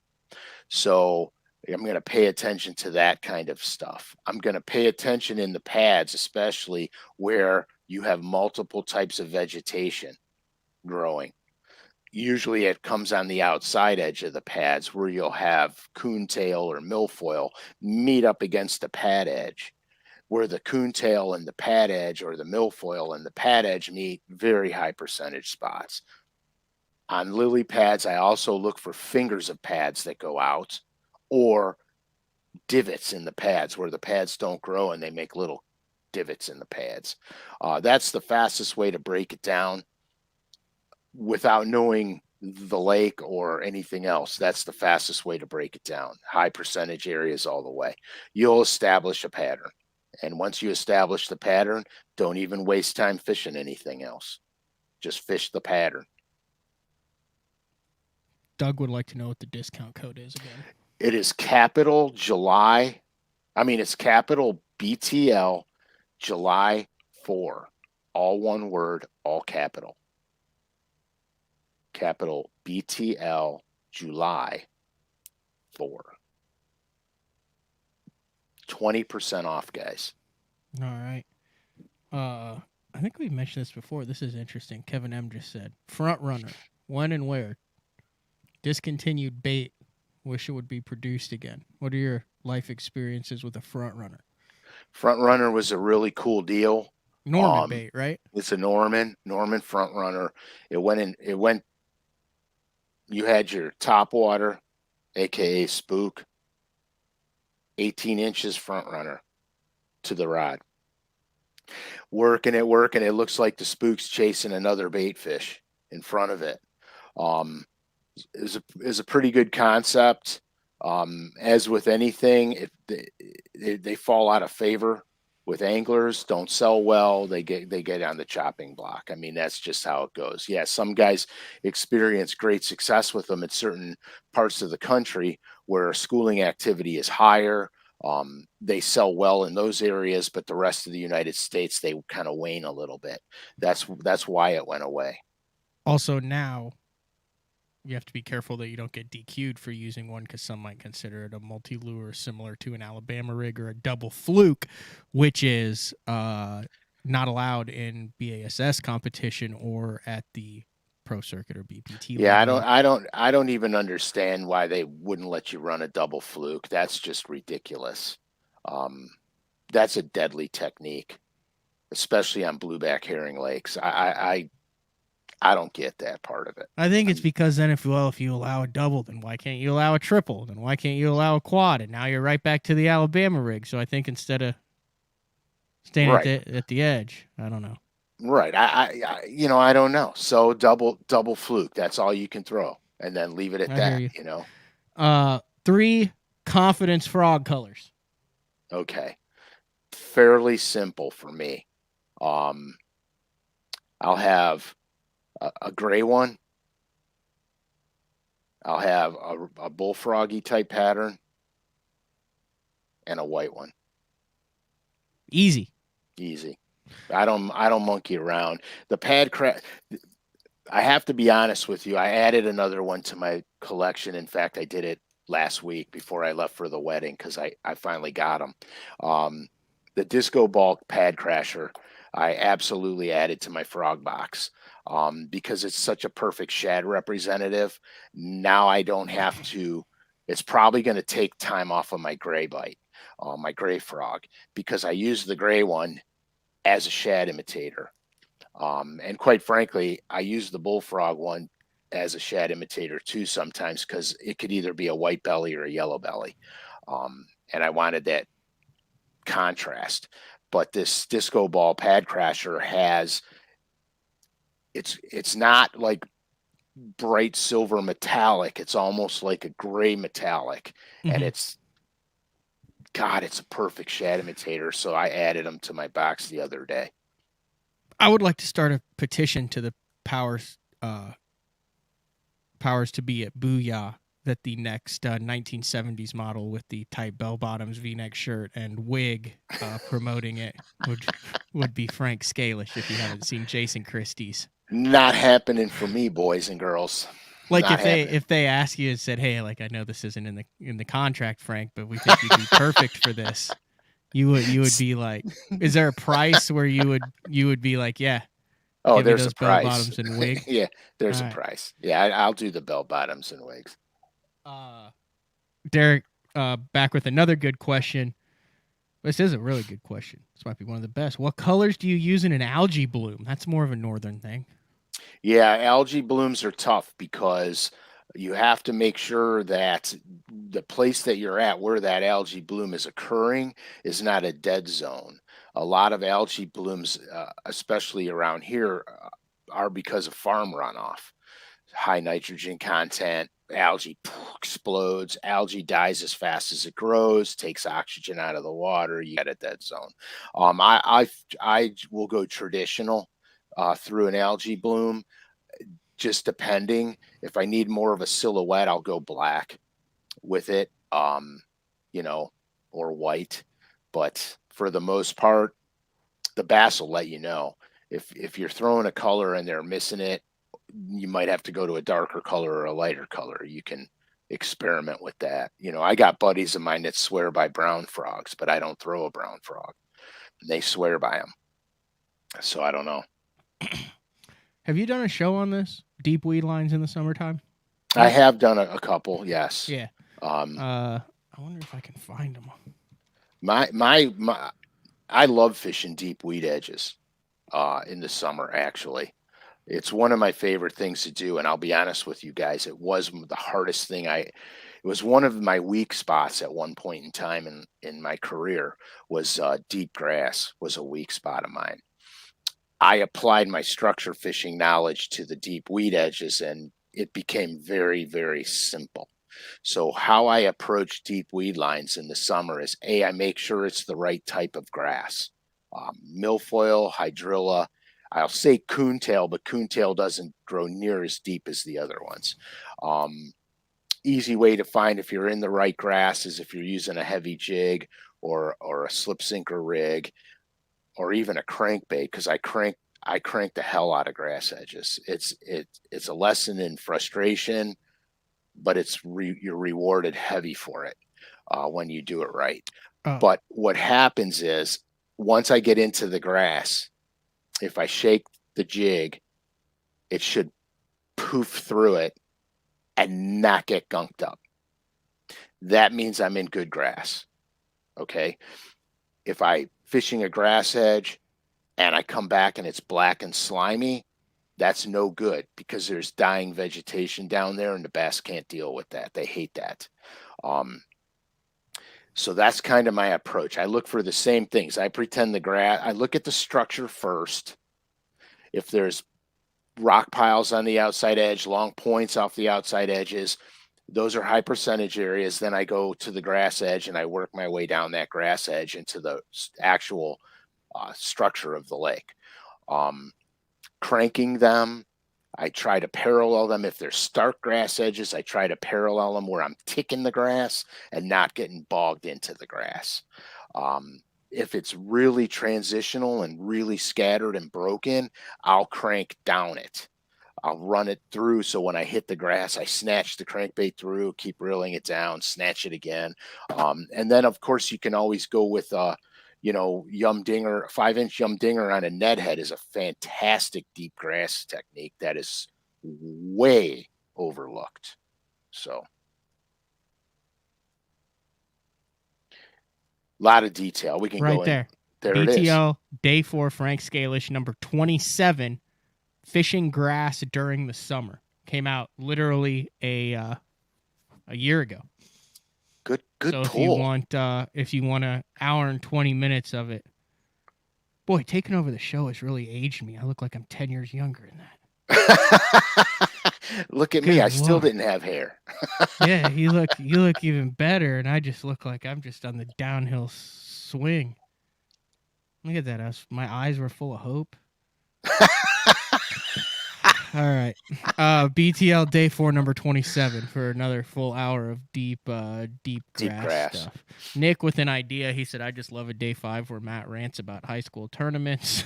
So I'm going to pay attention to that kind of stuff. I'm going to pay attention in the pads, especially where you have multiple types of vegetation growing. Usually it comes on the outside edge of the pads where you'll have coontail or milfoil meet up against the pad edge, where the coontail and the pad edge or the milfoil and the pad edge meet, very high percentage spots. On lily pads, I also look for fingers of pads that go out or divots in the pads where the pads don't grow and they make little divots in the pads. That's the fastest way to break it down without knowing the lake or anything else. That's the fastest way to break it down. High percentage areas all the way. You'll establish a pattern. And once you establish the pattern, don't even waste time fishing anything else. Just fish the pattern. Doug would like to know what the discount code is again. It is capital July. It's capital BTL July 4. All one word, all capital. Capital BTL July 4. 20% off, guys. All right. I think we mentioned this before. This is interesting. Kevin M just said front runner. When and where? Discontinued bait. Wish it would be produced again. What are your life experiences with a front runner? Front runner was a really cool deal. Norman bait, right? It's a Norman front runner. It went, you had your top water, aka spook, 18 inches front runner to the rod. Working it. It looks like the spook's chasing another bait fish in front of it. Is a pretty good concept. As with anything, if they fall out of favor with anglers, don't sell well, they get on the chopping block. I mean, that's just how it goes. Yeah, some guys experience great success with them in certain parts of the country where schooling activity is higher. They sell well in those areas, but the rest of the United States, they kind of wane a little bit. That's why it went away. Also, now you have to be careful that you don't get DQ'd for using one, because some might consider it a multi-lure similar to an Alabama rig or a double fluke, which is not allowed in BASS competition or at the pro circuit or BPT. Yeah, level. I don't even understand why they wouldn't let you run a double fluke. That's just ridiculous. That's a deadly technique, especially on blueback herring lakes. I don't get that part of it. I think it's because then if you allow a double, then why can't you allow a triple? Then why can't you allow a quad? And now you're right back to the Alabama rig. So I think instead of staying at the edge, I don't know. Right. I don't know. So double fluke. That's all you can throw, and then leave it at that. You know. 3 confidence frog colors. Okay. Fairly simple for me. I'll have a gray one. I'll have a bullfroggy type pattern, and a white one. Easy. I don't monkey around. The pad crash. I have to be honest with you. I added another one to my collection. In fact, I did it last week before I left for the wedding because I finally got them. The disco ball pad crasher, I absolutely added to my frog box because it's such a perfect shad representative. Now I don't have to. It's probably going to take time off of my gray bite, my gray frog, because I use the gray one as a shad imitator. And quite frankly, I use the bullfrog one as a shad imitator too sometimes because it could either be a white belly or a yellow belly. And I wanted that contrast. But this disco ball pad crasher has, it's not like bright silver metallic. It's almost like a gray metallic. Mm-hmm. And it's a perfect shad imitator. So I added them to my box the other day. I would like to start a petition to the powers to be at Booyah that the next 1970s model with the tight bell bottoms, V-neck shirt, and wig promoting it would be Frank Scalish. If you haven't seen Jason Christie's, not happening for me, boys and girls. Like if they ask you and said, "Hey, like I know this isn't in the contract, Frank, but we think you'd be perfect for this," you would be like, "Is there a price where you would be like, yeah?" Oh, there's a price. Bell bottoms and wig. Yeah, there's a price. Yeah, I'll do the bell bottoms and wigs. Derek, back with another good question. This is a really good question. This might be one of the best. What colors do you use in an algae bloom? That's more of a northern thing. Yeah, algae blooms are tough because you have to make sure that the place that you're at where that algae bloom is occurring is not a dead zone. A lot of algae blooms, especially around here, are because of farm runoff. High nitrogen content, algae explodes, algae dies as fast as it grows, takes oxygen out of the water, you get a dead zone. I will go traditional through an algae bloom, just depending. If I need more of a silhouette, I'll go black with it, or white. But for the most part, the bass will let you know. If you're throwing a color and they're missing it, you might have to go to a darker color or a lighter color. You can experiment with that. I got buddies of mine that swear by brown frogs, but I don't throw a brown frog. They swear by them. So I don't know. Have you done a show on this? Deep weed lines in the summertime? I have done a couple, yes. Yeah. I wonder if I can find them. My I love fishing deep weed edges in the summer, actually. It's one of my favorite things to do, and I'll be honest with you guys, it was the hardest thing. It was one of my weak spots at one point in time in my career. Was deep grass was a weak spot of mine. I applied my structure fishing knowledge to the deep weed edges, and it became very, very simple. So how I approach deep weed lines in the summer is I make sure it's the right type of grass. Milfoil, hydrilla. I'll say coontail, but coontail doesn't grow near as deep as the other ones. Easy way to find if you're in the right grass is if you're using a heavy jig or a slip sinker rig or even a crankbait, because I crank the hell out of grass edges. It's a lesson in frustration, but you're rewarded heavy for it when you do it right. Oh. But what happens is once I get into the grass, if I shake the jig, it should poof through it and not get gunked up. That means I'm in good grass. Okay. If I fishing a grass edge and I come back and it's black and slimy, that's no good because there's dying vegetation down there and the bass can't deal with that. They hate that. So that's kind of my approach. I look for the same things. I look at the structure first. If there's rock piles on the outside edge, long points off the outside edges, those are high percentage areas. Then I go to the grass edge and I work my way down that grass edge into the actual structure of the lake. Cranking them, I try to parallel them. If they're stark grass edges, I try to parallel them where I'm ticking the grass and not getting bogged into the grass. If it's really transitional and really scattered and broken, I'll crank down it. I'll run it through so when I hit the grass, I snatch the crankbait through, keep reeling it down, snatch it again. And then, of course, you can always go with yum dinger. 5-inch yum dinger on a net head is a fantastic deep grass technique that is way overlooked. So a lot of detail. We can right go there. There BTL it is. Day 4 Frank Scalish number 27. Fishing grass during the summer came out literally a year ago. Good so pull. If you want an hour and 20 minutes of it, boy, taking over the show has really aged me. I look like I'm 10 years younger than that. Look at me. I still didn't have hair. Yeah, you look even better, and I just look like I'm just on the downhill swing. Look at that. My eyes were full of hope. All right. BTL Day 4 number 27 for another full hour of deep grass stuff. Nick with an idea. He said, I just love a Day 5 where Matt rants about high school tournaments.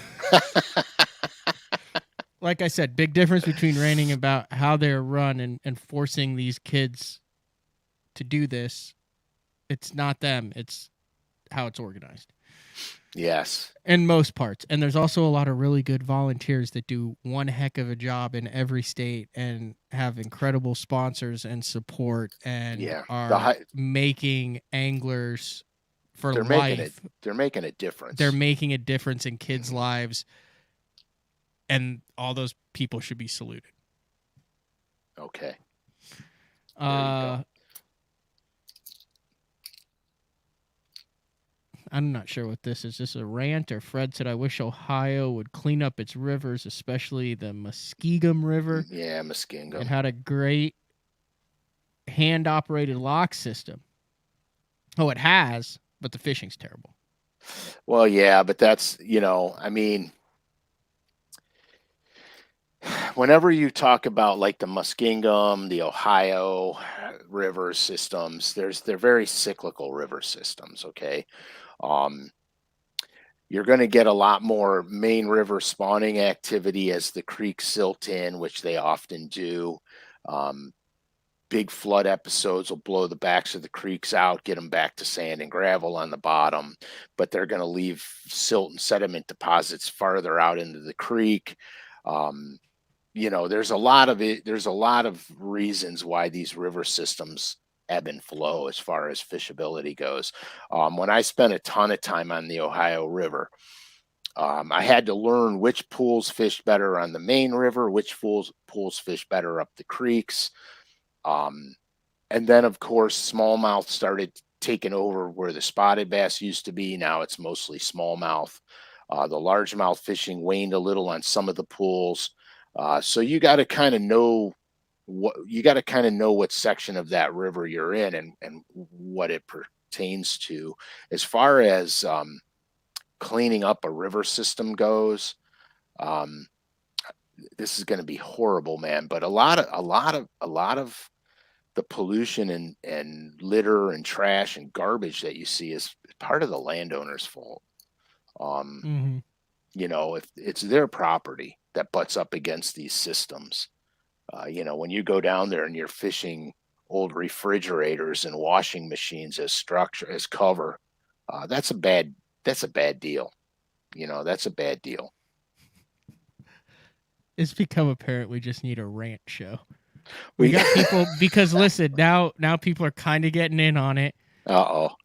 Like I said, big difference between ranting about how they're run and forcing these kids to do this. It's not them. It's how it's organized. Yes. In most parts. And there's also a lot of really good volunteers that do one heck of a job in every state and have incredible sponsors and support and are making anglers for life. They're making a difference. They're making a difference in kids' lives. And all those people should be saluted. Okay. I'm not sure what this is. Is this a rant? Or Fred said, I wish Ohio would clean up its rivers, especially the Muskingum River. Yeah, Muskingum. It had a great hand-operated lock system. Oh, it has, but the fishing's terrible. Well, yeah, but that's, whenever you talk about like the Muskingum, the Ohio river systems, they're very cyclical river systems, okay? You're going to get a lot more main river spawning activity as the creeks silt in, which they often do. Big flood episodes will blow the backs of the creeks out, get them back to sand and gravel on the bottom, but they're going to leave silt and sediment deposits farther out into the creek. There's a lot of it. There's a lot of reasons why these river systems ebb and flow as far as fishability goes. When I spent a ton of time on the Ohio River, I had to learn which pools fish better on the main river, which pools fish better up the creeks. And then, of course, smallmouth started taking over where the spotted bass used to be. Now it's mostly smallmouth. The largemouth fishing waned a little on some of the pools. So you got to kind of know what section of that river you're in and what it pertains to. As far as cleaning up a river system goes, this is going to be horrible, man. But a lot of the pollution and litter and trash and garbage that you see is part of the landowner's fault. If it's their property that butts up against these systems, when you go down there and you're fishing old refrigerators and washing machines as cover, that's a bad deal. That's a bad deal. It's become apparent we just need a rant show. We got people because listen, now people are kind of getting in on it.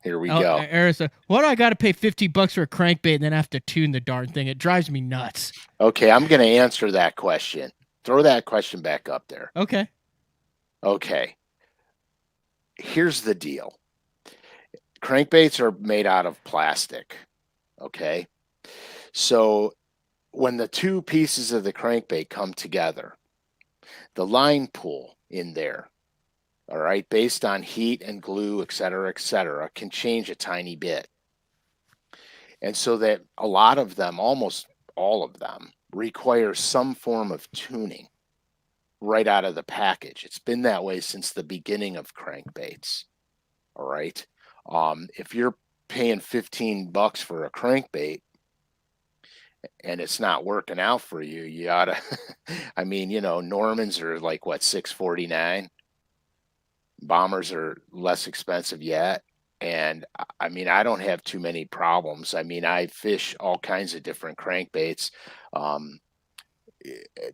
Here we go. Arisa, what do I got to pay $50 for a crankbait and then have to tune the darn thing? It drives me nuts. Okay, I'm going to answer that question. Throw that question back up there. Okay. Here's the deal. Crankbaits are made out of plastic. Okay. So when the two pieces of the crankbait come together, the line pull in there, all right, based on heat and glue, et cetera, can change a tiny bit. And so that a lot of them, almost all of them, require some form of tuning right out of the package. It's been that way since the beginning of crankbaits. All right. If you're paying $15 for a crankbait and it's not working out for you, you oughta Normans are like what, $6.49. Bombers are less expensive yet. And I don't have too many problems. I fish all kinds of different crankbaits.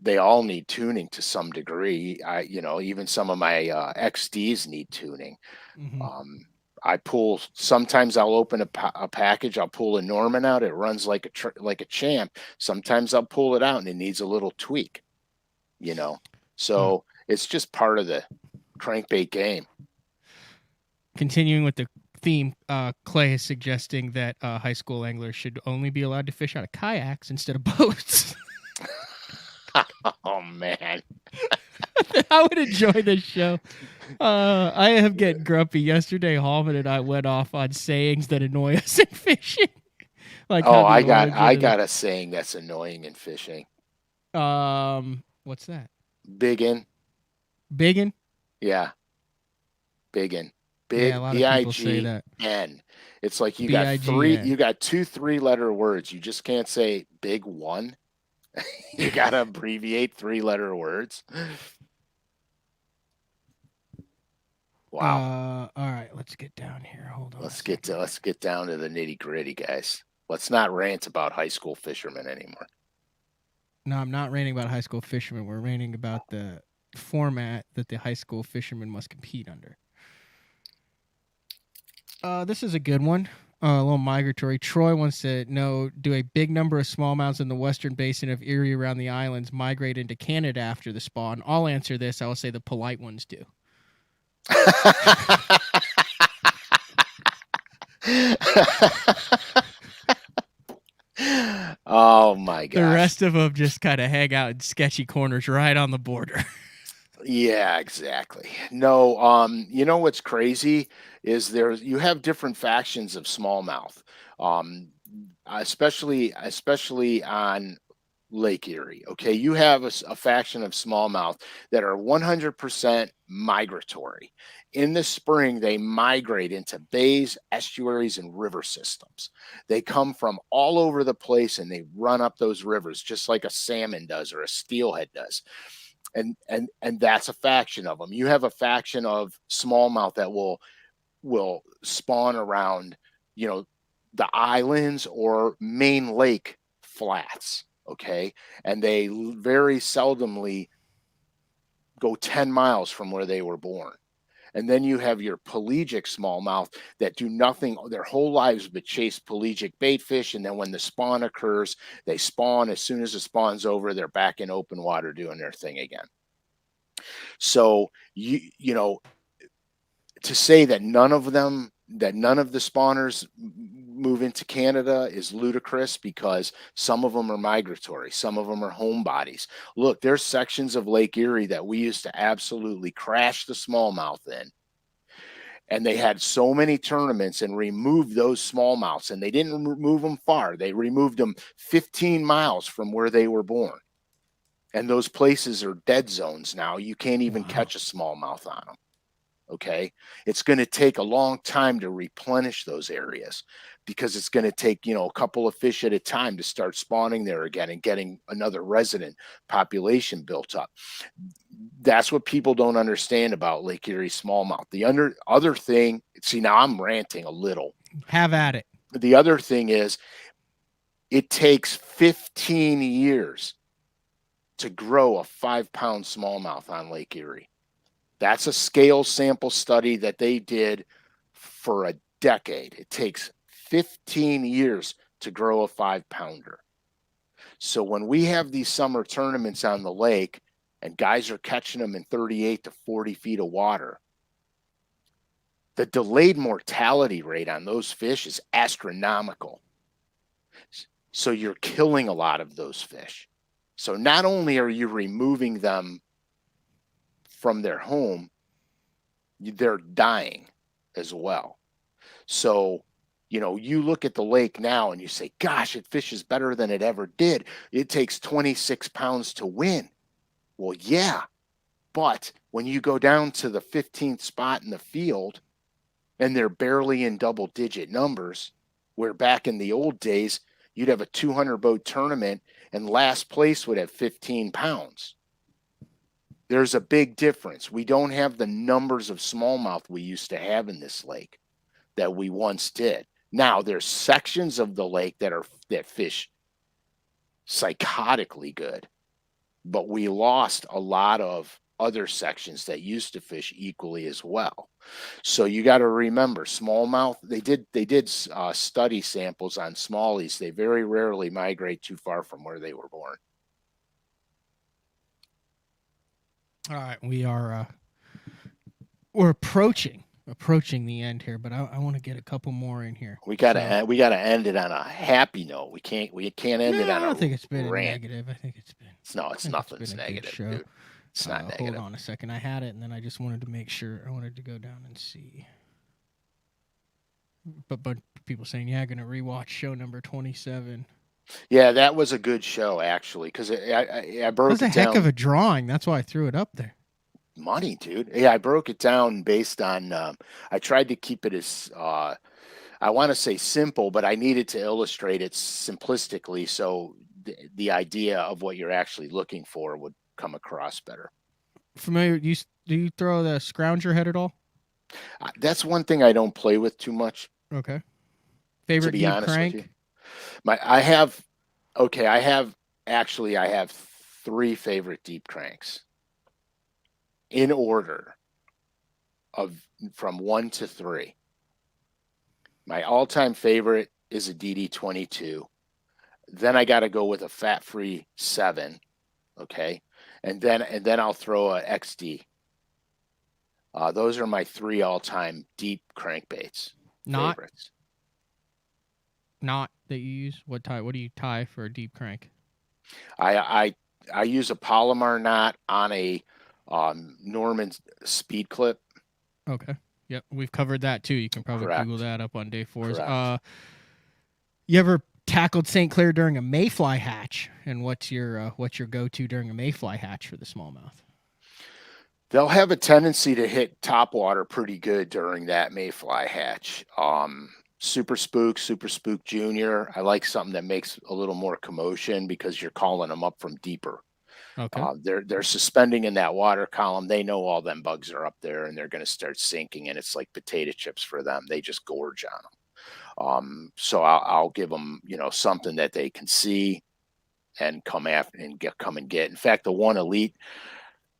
They all need tuning to some degree. Even some of my XDs need tuning. I pull. Sometimes I'll open a package. I'll pull a Norman out. It runs like a champ. Sometimes I'll pull it out and it needs a little tweak. So it's just part of the crankbait game. Continuing with the theme, Clay is suggesting that high school anglers should only be allowed to fish out of kayaks instead of boats. Oh man. I would enjoy this show. I am getting grumpy. Yesterday, Hallman and I went off on sayings that annoy us in fishing. I got a saying that's annoying in fishing. What's that? Biggin. Biggin? Yeah. Biggin. Big, yeah, a lot of people say that. B-I-G-N. It's like you B-I-G-N. got 2 3-letter words. You just can't say big one. You gotta abbreviate 3-letter words. Wow. All right, let's get down here. Hold on. Let's get down to the nitty-gritty, guys. Let's not rant about high school fishermen anymore. No, I'm not ranting about high school fishermen. We're ranting about the format that the high school fishermen must compete under. This is a good one. A little migratory. Troy wants to know, do a big number of smallmouths in the western basin of Erie around the islands migrate into Canada after the spawn? I'll answer this. I will say the polite ones do. Oh my gosh. The rest of them just kind of hang out in sketchy corners right on the border. Yeah, exactly. No, what's crazy is you have different factions of smallmouth, especially on Lake Erie. Okay, you have a faction of smallmouth that are 100% migratory. In the spring, they migrate into bays, estuaries, and river systems. They come from all over the place and they run up those rivers just like a salmon does or a steelhead does. And that's a faction of them. You have a faction of smallmouth that will spawn around, you know, the islands or main lake flats. Okay, and they very seldomly go 10 miles from where they were born. And then you have your pelagic smallmouth that do nothing their whole lives but chase pelagic bait fish. And then when the spawn occurs, they spawn. As soon as the spawn's over, they're back in open water doing their thing again. So you know, to say that none of the spawners move into Canada is ludicrous, because some of them are migratory, some of them are homebodies. Look, there's sections of Lake Erie that we used to absolutely crash the smallmouth in. And they had so many tournaments and removed those smallmouths, and they didn't remove them far. They removed them 15 miles from where they were born. And those places are dead zones now. You can't even catch a smallmouth on them. Okay, it's going to take a long time to replenish those areas, because it's going to take, a couple of fish at a time to start spawning there again and getting another resident population built up. That's what people don't understand about Lake Erie smallmouth. The other thing, see, now I'm ranting a little. Have at it. The other thing is, it takes 15 years to grow a 5-pound smallmouth on Lake Erie. That's a scale sample study that they did for a decade. It takes 15 years to grow a 5-pounder. So when we have these summer tournaments on the lake and guys are catching them in 38 to 40 feet of water, the delayed mortality rate on those fish is astronomical. So you're killing a lot of those fish. So not only are you removing them from their home, they're dying as well. So, you look at the lake now and you say, gosh, it fishes better than it ever did. It takes 26 pounds to win. Well, yeah, but when you go down to the 15th spot in the field and they're barely in double-digit numbers, where back in the old days, you'd have a 200-boat tournament and last place would have 15 pounds. There's a big difference. We don't have the numbers of smallmouth we used to have in this lake that we once did. Now, there's sections of the lake that fish psychotically good, but we lost a lot of other sections that used to fish equally as well. So you got to remember, smallmouth, they did study samples on smallies. They very rarely migrate too far from where they were born. All right, we're approaching the end here, but I want to get a couple more in here. We gotta end it on a happy note. We can't end it on I don't think it's been rant. negative. I think it's been. It's nothing's negative, dude. It's not negative. Hold on a second. I had it, and then I just wanted to make sure. I wanted to go down and see. But people saying, yeah, I'm gonna rewatch show number 27. Yeah, that was a good show, actually, because I broke it down. It was a heck of a drawing. That's why I threw it up there. Money, dude. Yeah, I broke it down based on. I tried to keep it as I want to say simple, but I needed to illustrate it simplistically, so the idea of what you're actually looking for would come across better. Familiar? Do you throw the scrounger head at all? That's one thing I don't play with too much. Okay. Favorite deep crank? I have 3 favorite deep cranks in order from 1 to 3. My all-time favorite is a DD22. Then I got to go with a fat-free 7, okay, and then I'll throw a XD. Those are my 3 all-time deep crankbaits. Favorites. Not that you use? What do you tie for a deep crank? I use a Palomar knot on a Norman speed clip. Okay. Yep, we've covered that too. You can probably Correct. Google that up on day 4's. Correct. You ever tackled St. Clair during a mayfly hatch, and what's your go-to during a mayfly hatch for the smallmouth? They'll have a tendency to hit topwater pretty good during that mayfly hatch. Super Spook Junior. I like something that makes a little more commotion because you're calling them up from deeper. Okay. They're suspending in that water column. They know all them bugs are up there and they're going to start sinking, and it's like potato chips for them. They just gorge on them. So I'll give them, something that they can see and come after and come and get. In fact, the one elite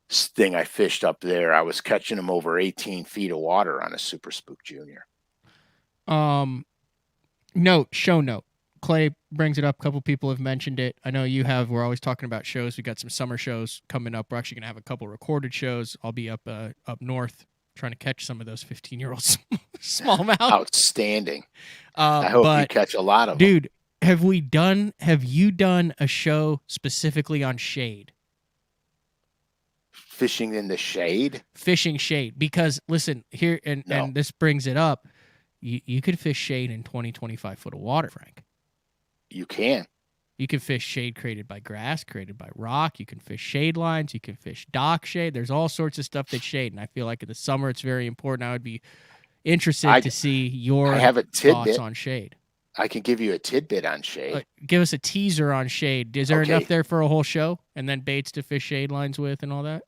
thing I fished up there, I was catching them over 18 feet of water on a Super Spook Junior. Show note. Clay brings it up. A couple people have mentioned it. I know you have. We're always talking about shows. We got some summer shows coming up. We're actually gonna have a couple recorded shows. I'll be up north trying to catch some of those 15-year-olds smallmouth. Outstanding. I hope you catch a lot of them. Dude, have you done a show specifically on shade? Fishing in the shade? Fishing shade. Because listen, here and this brings it up. You could fish shade in 20, 25 foot of water, Frank. You can. You can fish shade created by grass, created by rock. You can fish shade lines. You can fish dock shade. There's all sorts of stuff that's shade. And I feel like in the summer it's very important. I would be interested to see your thoughts on shade. I can give you a tidbit on shade. Give us a teaser on shade. Is there enough there for a whole show? And then baits to fish shade lines with and all that?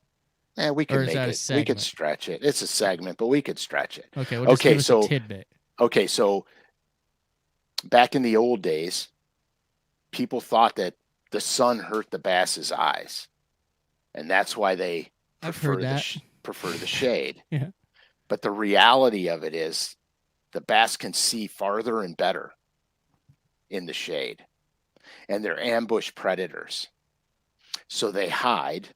Yeah, we can make it. We could stretch it. It's a segment, but we could stretch it. Okay, well, just give us a tidbit. Okay, so back in the old days, people thought that the sun hurt the bass's eyes, and that's why they prefer the shade. Yeah. But the reality of it is the bass can see farther and better in the shade, and they're ambush predators. So they hide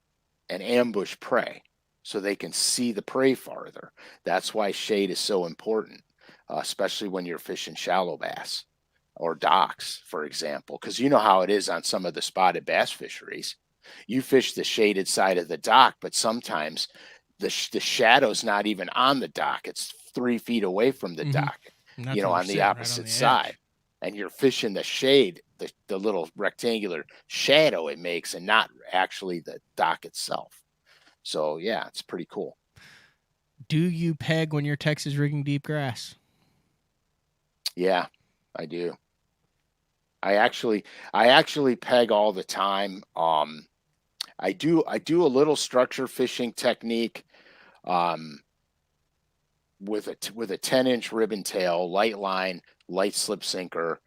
and ambush prey so they can see the prey farther. That's why shade is so important, especially when you're fishing shallow bass or docks, for example, because you know how it is on some of the spotted bass fisheries. You fish the shaded side of the dock, but sometimes the shadow's not even on the dock. It's 3 feet away from the dock, on the opposite side. And you're fishing the shade, the little rectangular shadow it makes, and not actually the dock itself. So, yeah, it's pretty cool. Do you peg when you're Texas rigging deep grass? Yeah, I do. I actually peg all the time. I do a little structure fishing technique with a 10-inch ribbon tail, light line, light slip sinker,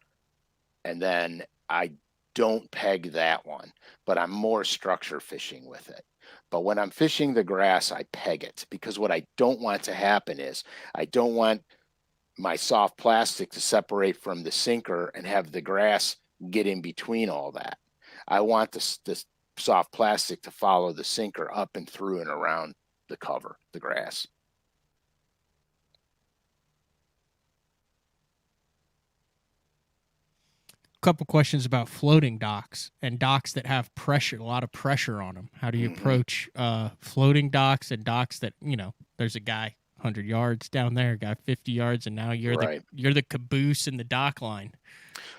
and then I don't peg that one, but I'm more structure fishing with it. But when I'm fishing the grass, I peg it, because what I don't want to happen is I don't want my soft plastic to separate from the sinker and have the grass get in between all that. I want the soft plastic to follow the sinker up and through and around the cover, the grass. Couple questions about floating docks and docks that have pressure, a lot of pressure on them. How do you approach floating docks and docks that, there's a guy 100 yards down there, a guy 50 yards, and now you're the caboose in the dock line.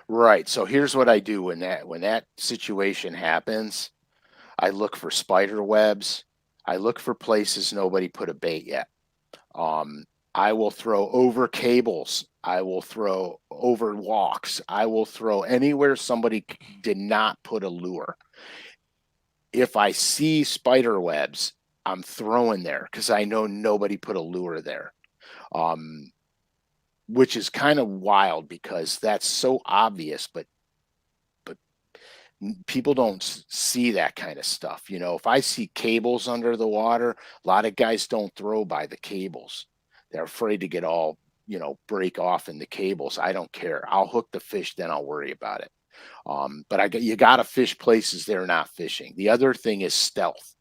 Right. So here's what I do when that situation happens. I look for spider webs. I look for places nobody put a bait yet. I will throw over cables. I will throw over walks. I will throw anywhere somebody did not put a lure. If I see spider webs, I'm throwing there because I know nobody put a lure there, which is kind of wild because that's so obvious, but people don't see that kind of stuff. If I see cables under the water, a lot of guys don't throw by the cables. They're afraid to get all, break off in the cables. I don't care. I'll hook the fish, then I'll worry about it. But you got to fish places they're not fishing. The other thing is stealth.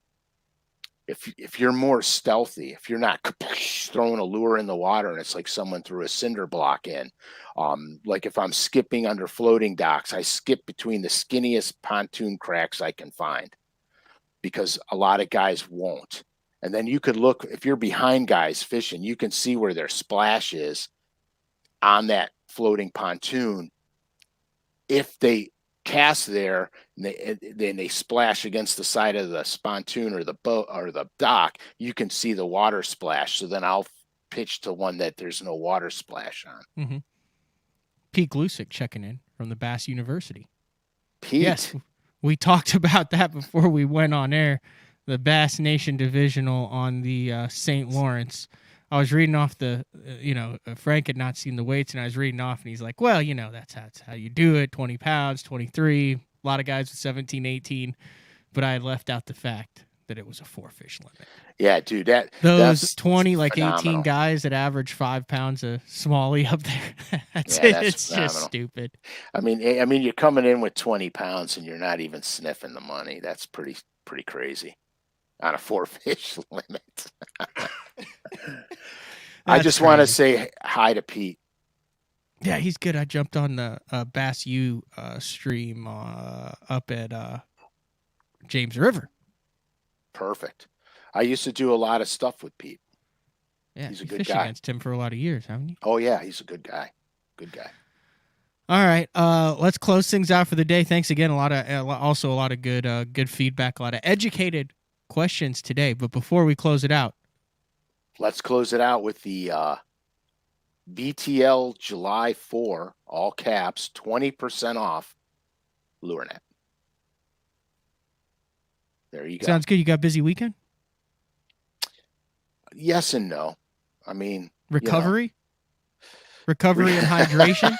If you're more stealthy, if you're not throwing a lure in the water and it's like someone threw a cinder block in, like if I'm skipping under floating docks, I skip between the skinniest pontoon cracks I can find because a lot of guys won't. And then you could look, if you're behind guys fishing, you can see where their splash is on that floating pontoon. if they cast there and then they splash against the side of the pontoon or the boat or the dock, you can see the water splash. So then I'll pitch to one that there's no water splash on. Mm-hmm. Pete Glusick checking in from the Bass University. Pete. Yes, we talked about that before we went on air. The Bass Nation Divisional on the St. Lawrence. I was reading off Frank had not seen the weights, and I was reading off, and he's like, well, that's how you do it, 20 pounds, 23, a lot of guys with 17, 18, but I had left out the fact that it was a 4-fish limit. Yeah, dude, those 20, like phenomenal. 18 guys that average 5 pounds of smallie up there, it's just stupid. I mean, you're coming in with 20 pounds, and you're not even sniffing the money. That's pretty crazy on a 4-fish limit. I just want to say hi to Pete. Yeah, he's good. I jumped on the Bass U stream up at James River. Perfect. I used to do a lot of stuff with Pete. Yeah, he's a good fished guy. Against him for a lot of years, haven't you? Oh yeah, he's a good guy. Good guy. All right, let's close things out for the day. Thanks again. A lot of good feedback, a lot of educated questions today. But before we close it out, let's close it out with the BTL July 4, all caps, 20% off lure net. There you go. Sounds good. You got a busy weekend? Yes and no. I mean, recovery and hydration.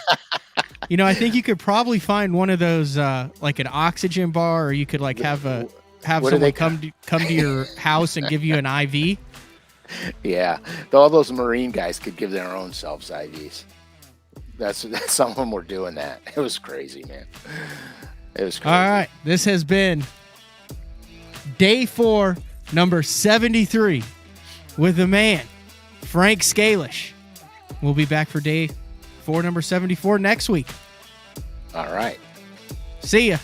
I think you could probably find one of those like an oxygen bar, or you could like have someone come to your house and give you an IV. Yeah, all those Marine guys could give their own selves IVs. That's some of them were doing that. It was crazy, man. It was crazy. All right, this has been day 4, number 73, with the man, Frank Scalish. We'll be back for day 4, number 74 next week. All right. See ya.